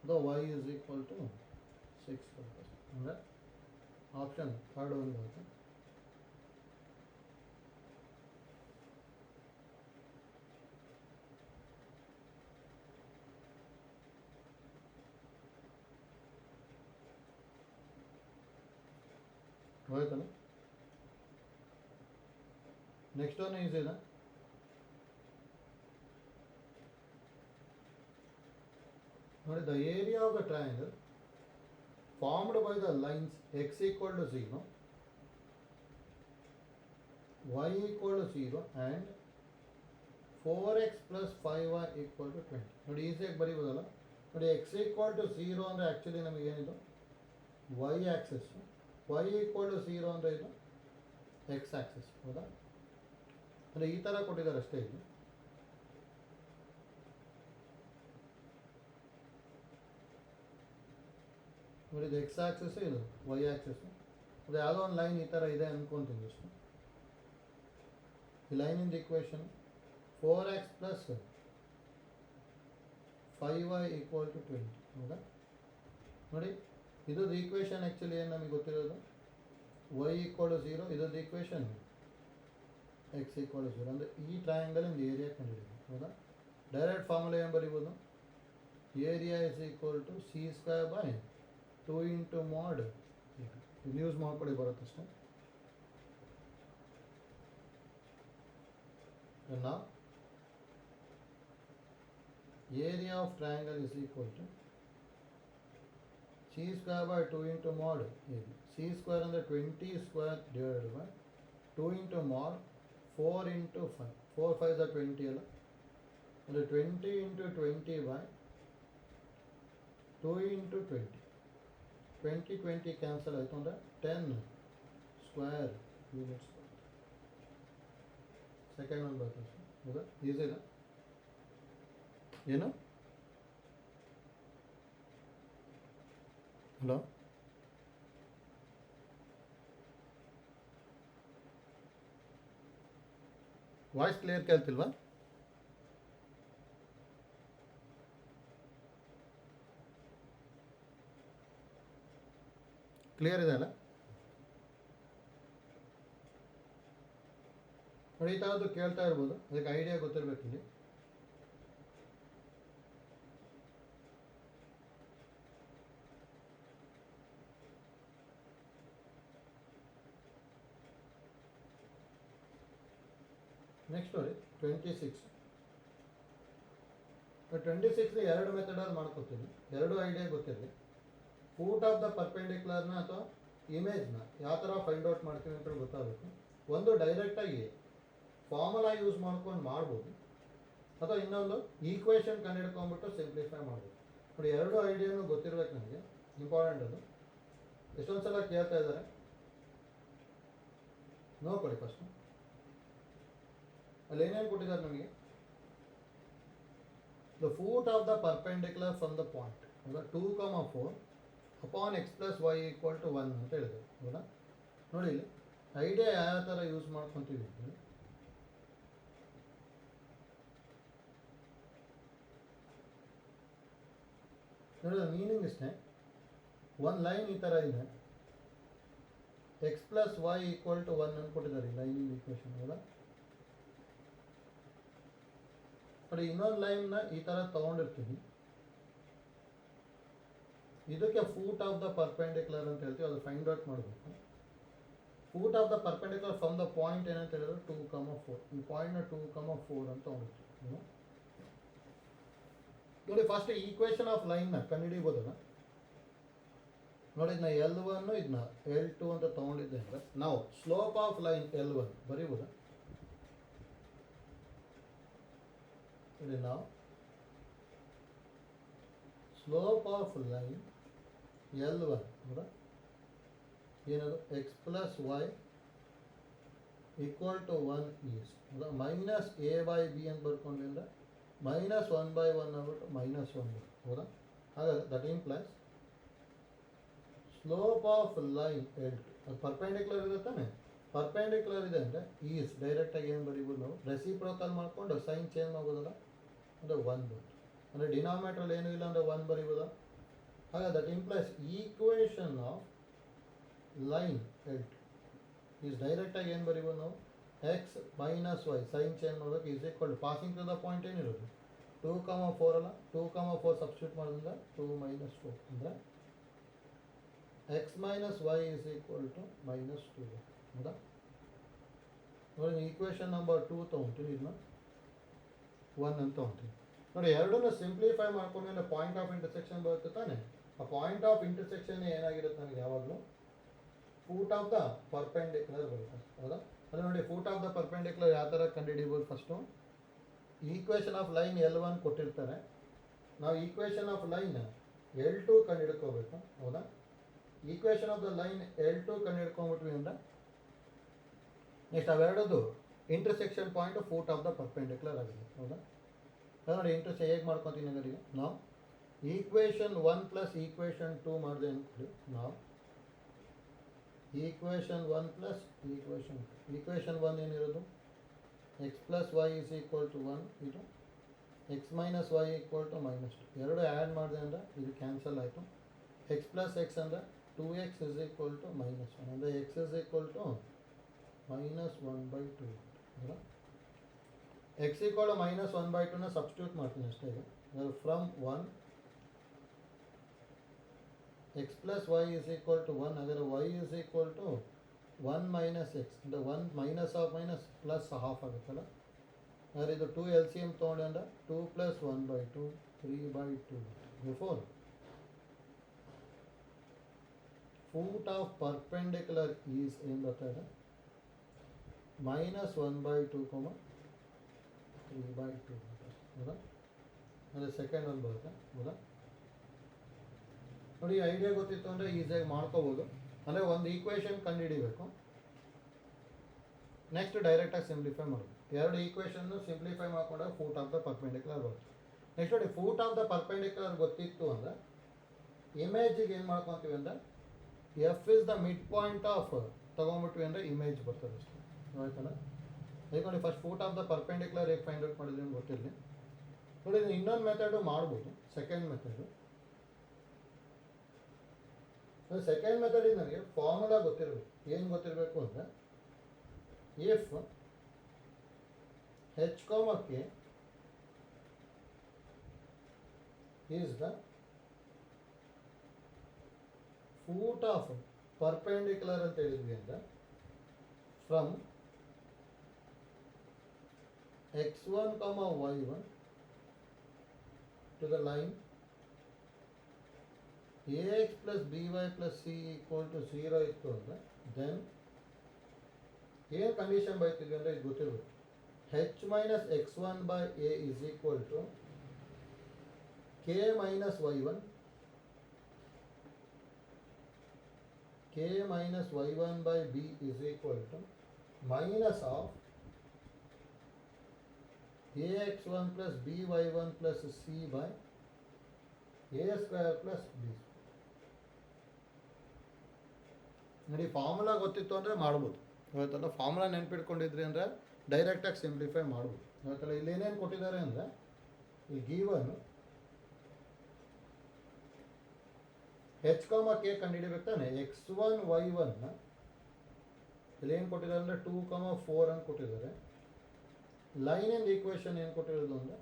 ಅದು y ಇಸ್ ಈಕ್ವಲ್ ಟು 6 ಬರುತ್ತೆ. ಅಂದರೆ ಆಪ್ಷನ್ ಥರ್ಡ್ ಒಂದು ಬರುತ್ತೆ. ಹೋಯ್ತಲ್ಲ. ನೆಕ್ಸ್ಟ್ ಒನ್ ಈಸಿ ಇದೆ. ನೋಡಿ, the area of the triangle formed by the lines x = 0, y = 0 and 4x + 5y = 20. ನೋಡಿ ಈಸಿಯಾಗಿ ಬರೀಬೋದಲ್ಲ. ನೋಡಿ x = 0 ಅಂದರೆ ಆ್ಯಕ್ಚುಲಿ ನಮಗೇನಿದು y ಆ್ಯಕ್ಸಸ್, y = 0 ಅಂದರೆ ಇದು x ಆ್ಯಕ್ಸಸ್. ಹೌದಾ? ಅಂದರೆ ಈ ಥರ ಕೊಟ್ಟಿದ್ದಾರೆ ಅಷ್ಟೇ. ಇದು ನೋಡಿ, ಇದು ಎಕ್ಸ್ ಆ್ಯಕ್ಸಸ್ಸು, ಇದು ವೈ ಆ್ಯಕ್ಸಸ್ಸು. ಅದು ಯಾವುದೋ ಒಂದು ಲೈನ್ ಈ ಥರ ಇದೆ ಅಂದ್ಕೊತೀನಿ ಅಷ್ಟು. ಈ ಲೈನಿಂದ ಈಕ್ವೇಷನ್ 4x + 5y = 20. ಹೌದಾ? ನೋಡಿ, ಇದ್ರದ್ದು ಈಕ್ವೇಷನ್ ಆ್ಯಕ್ಚುಲಿ ಏನು ನಮಗೆ ಗೊತ್ತಿರೋದು, y = 0. ಇದ್ರದ್ದು ಈಕ್ವೇಷನ್ x = 0. ಅಂದರೆ ಈ ಟ್ರಯಾಂಗಲಿಂದ ಏರಿಯಾ ಕಂಡುಹಿಡಿಯೋದು. ಹೌದಾ? ಡೈರೆಕ್ಟ್ ಫಾರ್ಮುಲಾ ಏನು ಬರೀಬೋದು, area is equal to c²/2 into mod. ಇದು ಯೂಸ್ ಮಾಡ್ಕೊಳ್ಳಿ, ಬರುತ್ತಷ್ಟೇ. ನಾವು area of triangle is equal to c²/2 into mod AB. c² ಅಂದರೆ 20² / 2 ಇಂಟು mod 4 ಇಂಟು 5. 4 5 = 20 ಅಲ್ಲ. ಅಂದರೆ 20 ಇಂಟು 20/2 ಇಂಟು 20. 20 ಕ್ಯಾನ್ಸಲ್ ಆಯಿತು ಅಂದರೆ 10 ಸ್ಕ್ವೇರ್ ಯೂನಿಟ್ಸ್. ಸೆಕೆಂಡ್ ಒಂದು ಬರ್ತದೆ. ಹೌದಾ? ಈಸಿ ಇದೆ. ಏನು ಹಲೋ ವಾಯ್ಸ್ ಕ್ಲಿಯರ್ ಕೇಳ್ತಿಲ್ವಾ? ಕ್ಲಿಯರ್ ಇದೆ ಅಲ್ಲ? ನೋಡಿ ಈ ಥರದ್ದು ಕೇಳ್ತಾ ಇರ್ಬೋದು, ಅದಕ್ಕೆ ಐಡಿಯಾ ಗೊತ್ತಿರಬೇಕು ಇಲ್ಲಿ. ನೆಕ್ಸ್ಟ್ ನೋಡಿ 26. 26 ಎರಡು ಮೆಥಡಲ್ಲಿ ಮಾಡ್ಕೊತೀನಿ, ಎರಡು ಐಡಿಯಾ ಗೊತ್ತಿರಲಿ. ಫೂಟ್ ಆಫ್ ದ ಪರ್ಪೆಂಡಿಕ್ಯುಲರ್ನ ಅಥವಾ ಇಮೇಜ್ನ ಯಾವ ಥರ ಫೈಂಡ್ ಔಟ್ ಮಾಡ್ತೀವಿ ಅಂತ ಗೊತ್ತಾಗಬೇಕು. ಒಂದು ಡೈರೆಕ್ಟಾಗಿ ಫಾರ್ಮುಲಾ ಯೂಸ್ ಮಾಡ್ಕೊಂಡು ಮಾಡ್ಬೋದು, ಅಥವಾ ಇನ್ನೊಂದು ಈಕ್ವೇಷನ್ ಕಂಡುಹಿಡ್ಕೊಂಡ್ಬಿಟ್ಟು ಸಿಂಪ್ಲಿಫೈ ಮಾಡ್ಬೋದು. ನೋಡಿ ಎರಡು ಐಡಿಯಾನು ಗೊತ್ತಿರ್ಬೇಕು ನನಗೆ, ಇಂಪಾರ್ಟೆಂಟ್ ಅದು. ಎಷ್ಟೊಂದು ಸಲ ಕೇಳ್ತಾ ಇದ್ದಾರೆ, ನೋಡ್ಕೊಳ್ಳಿ ಫಸ್ಟು. ಅಲ್ಲಿ ಏನೇನು ಕೊಟ್ಟಿದ್ದಾರೆ ನಮಗೆ? The foot of the perpendicular from the point 2,4 upon x plus y equal to 1 ಅಂತ ಹೇಳಿದೆ, ಹೌದಾ? ನೋಡಿ ಇಲ್ಲಿ ಐಡಿಯಾ ಯಾವ ಥರ ಯೂಸ್ ಮಾಡ್ಕೊತೀವಿ. ನೋಡಿ ಮೀನಿಂಗ್ ಇಷ್ಟೇ, ಒಂದು ಲೈನ್ ಈ ಥರ ಇದೆ, x plus y equal to 1 ಅಂತ ಕೊಟ್ಟಿದ್ದಾರೆ ಲೈನಿಂಗ್ ಈಕ್ವೇಷನ್, ಹೌದಾ? ನೋಡಿ ಇನ್ನೊಂದು ಲೈನ್ನ ಈ ಥರ ತೊಗೊಂಡಿರ್ತೀವಿ, ಇದಕ್ಕೆ ಫೂಟ್ ಆಫ್ ದ ಪರ್ಪೆಂಡಿಕ್ಯುಲರ್ ಅಂತ ಹೇಳ್ತೀವಿ, ಅದು ಫೈಂಡ್ ಔಟ್ ಮಾಡಬೇಕು. Foot of the perpendicular from the point ಏನಂತ ಹೇಳಿದ್ರೆ 2,4, ಈ ಪಾಯಿಂಟ್ನ 2,4 ಅಂತ ತೊಗೊಂಡಿರ್ತೀವಿ. ನೋಡಿ ಫಸ್ಟ್ ಈಕ್ವೇಷನ್ ಆಫ್ ಲೈನ್ನ ಕಂಡುಹಿಡಿಬೋದಲ್ಲ. ನೋಡಿ ಇದನ್ನ L1 ಇದನ್ನ L2 ಅಂತ ತೊಗೊಂಡಿದ್ದೆ ಅಂದರೆ ನಾವು ಸ್ಲೋಪ್ ಆಫ್ ಲೈನ್ L1 ಬರೀಬೋದಾ? ಇಲ್ಲಿ ನಾವು ಸ್ಲೋಪ್ ಆಫ್ ಲೈನ್ L1 ಹೌದಾ, ಏನದು x plus Y equal to 1 is ಹೌದಾ, ಮೈನಸ್ a ಬೈ ಬಿ ಅಂತ ಬರ್ಕೊಂಡ್ರಿಂದ ಮೈನಸ್ 1/1 ಆಗ್ಬಿಟ್ಟು -1 ಹೌದಾ. ಹಾಗಾದ್ರೆ that implies slope of line L2 ಅದು ಪರ್ಪೆಂಡಿಕ್ಯುಲರ್ ಇದೆ ತಾನೆ, ಪರ್ಪೆಂಡಿಕ್ಯುಲರ್ ಇದೆ ಅಂದರೆ ಈಸ್ ಡೈರೆಕ್ಟಾಗಿ ಏನು ಬರೀಬೋದು ನಾವು, ರೆಸಿಪ್ರೋಕಲ್ ಮಾಡಿಕೊಂಡು ಸೈನ್ ಚೇಂಜ್ ಮಾಡ್ಬೋದಲ್ಲ, ಅಂದರೆ 1 ಬಂತು. ಅಂದರೆ ಡಿನಾಮಿನೇಟ್ರಲ್ಲಿ ಏನೂ ಇಲ್ಲ ಅಂದರೆ 1 ಬರೀಬೋದಾ. ಹಾಗಾದ್ರೆ that implies equation of line L2 is ಡೈರೆಕ್ಟಾಗಿ ಏನು ಬರೀಬೋದು ನಾವು, x minus Y sign change ಮಾಡೋದಕ್ಕೆ is equal to passing to the point ಏನಿರೋದು 2,4 ಅಲ್ಲ, 2,4 ಸಬ್ಸ್ಟಿಟ್ಯೂಟ್ ಮಾಡೋದ್ರಿಂದ 2 - 4 ಅಂದರೆ x minus Y is equal to -2 ಹೌದಾ. ನೋಡಿ ಈಕ್ವೇಷನ್ ನಂಬರ್ 2 ತೊಗೊತೀವಿ, ಇದನ್ನ 1 ಅಂತ ತೊಗೊತೀವಿ. ನೋಡಿ ಎರಡನ್ನೂ ಸಿಂಪ್ಲಿಫೈ ಮಾಡ್ಕೊಂಡ್ಮೇಲೆ ಪಾಯಿಂಟ್ ಆಫ್ ಇಂಟರ್ಸೆಕ್ಷನ್ ಬರುತ್ತೆ ತಾನೆ. ಆ ಪಾಯಿಂಟ್ ಆಫ್ ಇಂಟರ್ಸೆಕ್ಷನ್ ಏನಾಗಿರುತ್ತೆ ನನಗೆ ಯಾವಾಗಲೂ ಫೂಟ್ ಆಫ್ ದ ಪರ್ಪೆಂಡಿಕ್ಯುಲರ್ ಬರುತ್ತೆ, ಹೌದಾ. ಅದು ನೋಡಿ ಫೂಟ್ ಆಫ್ ದ ಪರ್ಪೆಂಡಿಕ್ಯುಲರ್ ಯಾವ ಥರ ಕಂಡುಹಿಡಿಬೋದು. First equation of line L1 ಕೊಟ್ಟಿರ್ತಾರೆ, ನಾವು ಈಕ್ವೇಷನ್ ಆಫ್ ಲೈನ್ L2 ಕಂಡುಹಿಡ್ಕೋಬೇಕು, ಹೌದಾ. Equation of the line L2 ಕಂಡುಹಿಡ್ಕೊಂಡ್ಬಿಟ್ವಿ ಅಂದರೆ ನೆಕ್ಸ್ಟ್ ಅವೆರಡದು intersection point foot of the perpendicular ಆಗಿದೆ, ಹೌದಾ. ಅದು ನೋಡಿ ಇಂಟರ್ಸೆ ಹೇಗೆ ಮಾಡ್ಕೊತೀನಿ ಅಂದರೆ ನಾವು ಈಕ್ವೇಷನ್ 1 ಪ್ಲಸ್ ಈಕ್ವೇಷನ್ 2 ಮಾಡಿದೆ ಅಂದ್ಕೊಳ್ಳಿ. ನಾವು ಈಕ್ವೇಷನ್ 1 ಪ್ಲಸ್ ಈಕ್ವೇಷನ್ 1 ಏನಿರೋದು x plus Y is equal to 1, ಇದು x minus Y equal to -2, ಎರಡು ಆ್ಯಡ್ ಮಾಡಿದೆ ಅಂದರೆ ಇದು ಕ್ಯಾನ್ಸಲ್ ಆಯಿತು. x ಪ್ಲಸ್ ಎಕ್ಸ್ ಅಂದರೆ 2x ಇಸ್ ಈಕ್ವಲ್ ಟು -1 ಅಂದರೆ x ಇಸ್ ಈಕ್ವಲ್ ಟು -1/2 ಅಲ್ಲ. x ಈಕ್ವಲ್ ಟು -1/2ನ ಸಬ್ಸ್ಟಿಟ್ಯೂಟ್ ಮಾಡ್ತೀನಿ ಅಷ್ಟೇ. ಇದು from 1 x plus Y is equal to 1, ಹಾಗಾದರೆ y is equal to 1 minus X ಅಂದರೆ 1 minus of minus plus half ಆಗುತ್ತಲ್ಲ. ಹಾಗಾದ್ರೆ ಇದು 2 LCM ತೊಗೊಂಡೆ ಅಂದರೆ 2 + 1/2 3/2. Before foot of perpendicular is ಏನು ಬರ್ತಾ ಇದೆ -1/2, 3/2 ಹೌದಾ. ಅಂದರೆ ಸೆಕೆಂಡ್ ಒಂದು ಬರುತ್ತೆ, ಹೌದಾ. ನೋಡಿ ಐಡಿಯಾ ಗೊತ್ತಿತ್ತು ಅಂದರೆ ಈಸಿಯಾಗಿ ಮಾಡ್ಕೋಬೋದು. ಅಂದರೆ ಒಂದು ಈಕ್ವೇಷನ್ ಕಂಡುಹಿಡಿಬೇಕು, ನೆಕ್ಸ್ಟ್ ಡೈರೆಕ್ಟಾಗಿ ಸಿಂಪ್ಲಿಫೈ ಮಾಡೋದು. ಎರಡು ಈಕ್ವೇಷನ್ನು ಸಿಂಪ್ಲಿಫೈ ಮಾಡ್ಕೊಂಡಾಗ ಫೂಟ್ ಆಫ್ ದ ಪರ್ಪೆಂಡಿಕ್ಯುಲರ್ ಬರುತ್ತೆ. ನೆಕ್ಸ್ಟ್ ನೋಡಿ ಫೂಟ್ ಆಫ್ ದ ಪರ್ಪೆಂಡಿಕ್ಯುಲರ್ ಗೊತ್ತಿತ್ತು ಅಂದರೆ ಇಮೇಜಿಗೆ ಏನು ಮಾಡ್ಕೊತೀವಿ ಅಂದರೆ F is the mid point of ತೊಗೊಂಬಿಟ್ವಿ ಅಂದರೆ ಇಮೇಜ್ ಬರ್ತದೆ ಅಷ್ಟೇ ಆಯ್ತಲ್ಲ. ಈಗ ನೋಡಿ first foot of the perpendicular ಹೇಗೆ ಫೈಂಡ್ ಔಟ್ ಮಾಡಿದ್ವಿ ಅಂತ ಗೊತ್ತಿರಲಿ. ನೋಡಿ ಇನ್ನೊಂದು ಮೆಥಡು ಮಾಡ್ಬೋದು, ಸೆಕೆಂಡ್ ಮೆಥಡು. ಸೆಕೆಂಡ್ ಮೆಥಡಿಗೆ ನನಗೆ ಫಾರ್ಮುಲಾ ಗೊತ್ತಿರಬೇಕು. ಏನು ಗೊತ್ತಿರಬೇಕು ಅಂದರೆ if h, k is the foot of perpendicular ಅಂತ ಹೇಳಿದ್ವಿ ಅಂದರೆ from x1, y1 to the line ax plus by plus c equal to 0 ಇತ್ತು ಅಂದರೆ ದೆನ್ ಏನು ಕಂಡೀಷನ್ ಬೈತಿದ್ವಿ ಅಂದರೆ ಇದು ಗೊತ್ತಿರಬೇಕು. h minus x1 by a is equal to k minus y1, k minus y1 by b is equal to minus of ax1 plus by1 plus c by a square plus b. ನೋಡಿ formula ಗೊತ್ತಿತ್ತು ಅಂದರೆ ಮಾಡ್ಬೋದು ಇವತ್ತಲ್ಲ. Formula ನೆನ್ಪಿಟ್ಕೊಂಡಿದ್ರಿ ಅಂದರೆ ಡೈರೆಕ್ಟಾಗಿ simplify ಮಾಡ್ಬೋದು ಇವತ್ತಲ್ಲ. ಇಲ್ಲಿ ಏನೇನು ಕೊಟ್ಟಿದ್ದಾರೆ ಅಂದರೆ ಈ ಗಿವನ್ h, k ಕಂಡುಹಿಡಿಬೇಕು ತಾನೆ. x1 y1 ಇಲ್ಲಿ ಏನು ಕೊಟ್ಟಿದ್ದಾರೆ ಅಂದರೆ 2, 4 ಅಂತ ಕೊಟ್ಟಿದ್ದಾರೆ. ಲೈನಿಂದ ಈಕ್ವೇಷನ್ ಏನು ಕೊಟ್ಟಿರೋದು ಅಂದರೆ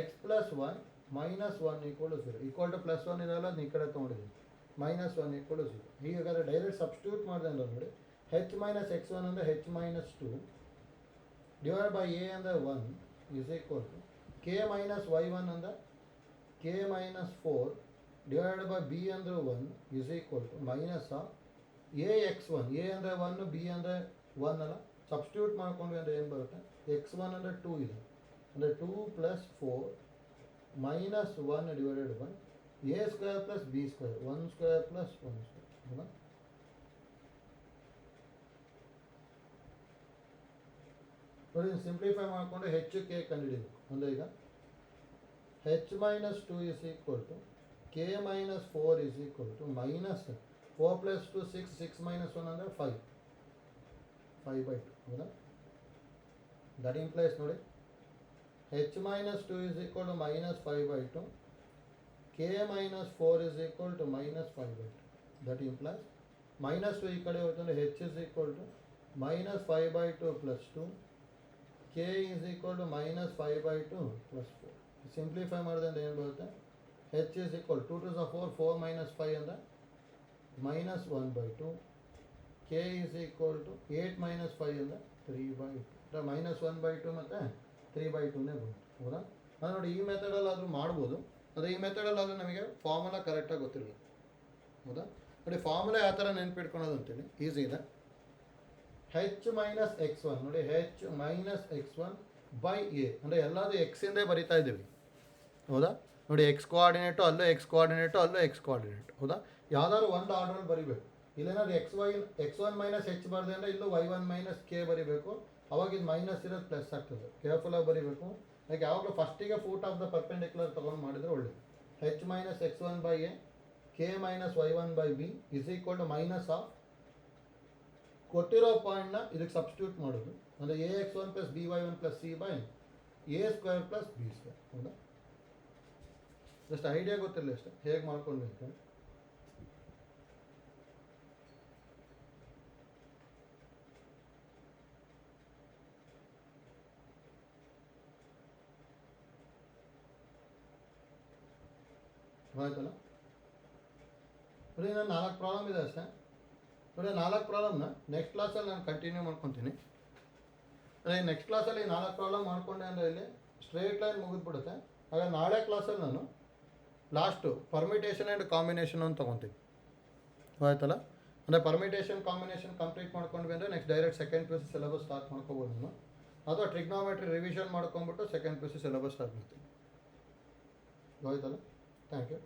x plus y minus 1 equal to 0 equal to plus 1 ಇದೆಲ್ಲ ಅದನ್ನ ಈ ಕಡೆ ತೊಗೊಂಡಿದ್ದೀನಿ. minus 1 equal to 0. ಹೀಗಾದರೆ ಡೈರೆಕ್ಟ್ ಸಬ್ಸ್ಟಿಟ್ಯೂಟ್ ಮಾಡಿದೆ ಅಂದ್ರೆ ನೋಡಿ h minus x1 ಅಂದರೆ h minus 2 divided by a ಅಂದರೆ 1 is equal to k minus y1 ಅಂದರೆ k minus 4 divided by b ಅಂದರೆ 1 is equal to minus of a x1. a ಅಂದರೆ 1, b ಅಂದರೆ 1 ಅಲ್ಲ. ಸಬ್ಸ್ಟಿಟ್ಯೂಟ್ ಮಾಡ್ಕೊಂಡ್ವಿ ಅಂದರೆ ಏನು ಬರುತ್ತೆ, x1 ಅಂದರೆ 2 ಇದೆ ಅಂದರೆ 2 plus 4 minus 1 divided by a square plus b square 1 square plus 1 square ಹೌದಾ. ನೋಡಿ ಸಿಂಪ್ಲಿಫೈ ಮಾಡಿಕೊಂಡು ಹೆಚ್ಚು ಕೆ ಕಂಡುಹಿಡಿಬೇಕು ಅಂದರೆ ಈಗ h minus 2 is equal to k minus 4 is equal to minus 4 plus 2 6, 6 minus 1 ಅಂದರೆ 5 by 2 ಹೌದಾ. ದಟ್ ಇಂಪ್ಲೈಸ್ ನೋಡಿ h minus 2 is equal to minus 5 by 2, k minus 4 is equal to minus 5 by 2. That implies minus 2 ಈ ಕಡೆ ಹೋಯ್ತು ಅಂದರೆ h is equal to minus 5 by 2 plus 2, k is equal to minus 5 by 2 plus 4. Simplify ಮಾಡಿದೆ ಅಂದರೆ ಏನು ಬರುತ್ತೆ, h is equal to 2 to the 4, 4 minus 5 ಅಂದರೆ minus 1 by 2, k is equal to 8 minus 5 ಅಂದರೆ 3 by 2. minus 1 by 2 ಮತ್ತು 3 by 2ನೇ ಬಂತು ಹೌದಾ. ನಾನು ನೋಡಿ ಈ ಮೆಥಡಲ್ಲಿ ಆದರೂ ಮಾಡ್ಬೋದು, ಆದರೆ ಈ ಮೆಥಡಲ್ಲಿ ಆದರೂ ನಮಗೆ ಫಾರ್ಮುಲಾ ಕರೆಕ್ಟಾಗಿ ಗೊತ್ತಿರಬೇಕು ಹೌದಾ. ನೋಡಿ ಫಾರ್ಮುಲಾ ಯಾವ ಥರ ನೆನ್ಪಿಟ್ಕೊಳೋದು ಅಂತೇಳಿ ಈಸಿ ಇದೆ. h ಮೈನಸ್ x1 ನೋಡಿ h minus x1 by A ಅಂದರೆ ಎಲ್ಲದೂ ಎಕ್ಸಿಂದೇ ಬರಿತಾ ಇದ್ದೀವಿ ಹೌದಾ. ನೋಡಿ ಎಕ್ಸ್ ಕೋಆರ್ಡಿನೇಟು ಅಲ್ಲೂ ಎಕ್ಸ್ ಕೋಆರ್ಡಿನೇಟು ಅಲ್ಲೂ ಎಕ್ಸ್ ಕೋಆರ್ಡಿನೇಟ್ ಹೌದಾ. ಯಾವ್ದಾದ್ರು ಒಂದು ಆರ್ಡ್ರಲ್ಲಿ ಬರಿಬೇಕು. ಇಲ್ಲೇನಾದ್ರು x1 ಮೈನಸ್ h ಬರದೆ ಅಂದರೆ ಇಲ್ಲೂ y1 ಮೈನಸ್ k ಬರಿಬೇಕು. ಅವಾಗ ಇದು ಮೈನಸ್ ಇರೋದು ಪ್ಲಸ್ ಆಗ್ತದೆ. ಕೇರ್ಫುಲ್ಲಾಗಿ ಬರಿಬೇಕು. ಯಾಕೆ ಯಾವಾಗಲೂ ಫಸ್ಟಿಗೆ ಫೂಟ್ ಆಫ್ ದ ಪರ್ಪೆಂಡಿಕ್ಯುಲರ್ ತೊಗೊಂಡು ಮಾಡಿದರೆ ಒಳ್ಳೆಯದು. h minus x1 by A k minus y1 by B is equal to minus of ಕೊಟ್ಟಿರೋ ಪಾಯಿಂಟ್ನ ಇದಕ್ಕೆ ಸಬ್ಸ್ಟಿಟ್ಯೂಟ್ ಮಾಡೋದು ಅಂದರೆ ax1 plus by1 plus c by a square plus b square ಹೌದಾ. Just idea ಗೊತ್ತಿರಲಿ ಅಷ್ಟೇ ಹೇಗೆ ಮಾಡ್ಕೊಂಡ್ವಿ ಅಂತ. ಆಯ್ತಲ್ಲ. ನೋಡಿ ನಾನು 4 ಪ್ರಾಬ್ಲಮ್ ಇದೆ ಅಷ್ಟೇ. ನೋಡಿ 4 ಪ್ರಾಬ್ಲಮ್ನ ನೆಕ್ಸ್ಟ್ ಕ್ಲಾಸಲ್ಲಿ ನಾನು ಕಂಟಿನ್ಯೂ ಮಾಡ್ಕೊತೀನಿ. ಅದೇ ನೆಕ್ಸ್ಟ್ ಕ್ಲಾಸಲ್ಲಿ 4 ಪ್ರಾಬ್ಲಮ್ ಮಾಡ್ಕೊಂಡೆ ಅಂದರೆ ಇಲ್ಲಿ ಸ್ಟ್ರೇಟ್ ಲೈನ್ ಮುಗಿದ್ಬಿಡುತ್ತೆ. ಆಗ ನಾಳೆ ಕ್ಲಾಸಲ್ಲಿ ನಾನು ಲಾಸ್ಟು ಪರ್ಮಿಟೇಷನ್ ಆ್ಯಂಡ್ ಕಾಂಬಿನೇಷನ್ ಅಂತ ತೊಗೊತೀನಿ ಆಯ್ತಲ್ಲ. ಅಂದರೆ ಪರ್ಮಿಟೇಷನ್ ಕಾಂಬಿನೇಷನ್ ಕಂಪ್ಲೀಟ್ ಮಾಡ್ಕೊಂಡ್ವಿ ಅಂದರೆ next direct second P U C syllabus start ಮಾಡ್ಕೋಬೋದು ನಾನು. ಅಥವಾ ಟ್ರಿಗ್ನೋಮೆಟ್ರಿ ರಿವಿಷನ್ ಮಾಡ್ಕೊಂಬಿಟ್ಟು second P U C syllabus start ಮಾಡ್ತೀನಿ ಆಯ್ತಲ್ಲ. Thank you.